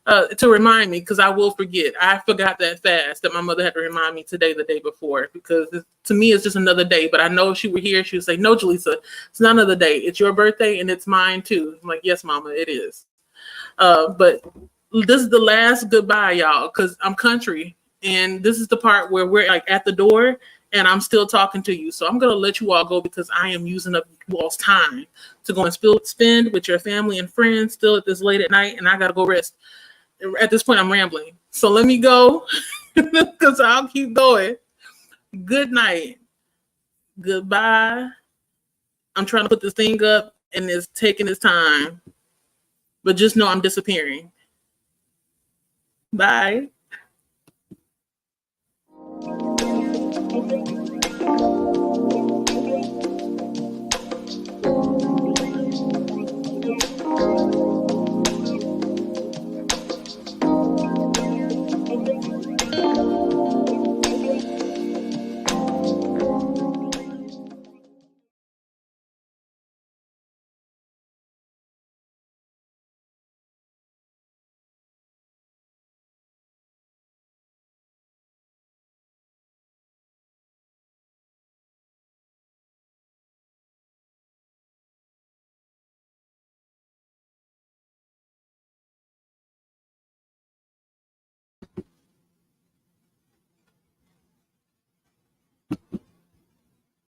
to remind me, because I will forget. I forgot that fast that my mother had to remind me today, the day before, because to me it's just another day. But I know if she were here, she would say, no, Jaleesa, it's not another day. It's your birthday and it's mine too. I'm like, yes, Mama, it is. But this is the last goodbye, y'all, because I'm country. And this is the part where we're like at the door and I'm still talking to you. So I'm going to let you all go because I am using up you all's time to go and spend with your family and friends still at this late at night. And I got to go rest. At this point, I'm rambling. So let me go because I'll keep going. Good night. Goodbye. I'm trying to put this thing up and it's taking its time. But just know I'm disappearing. Bye.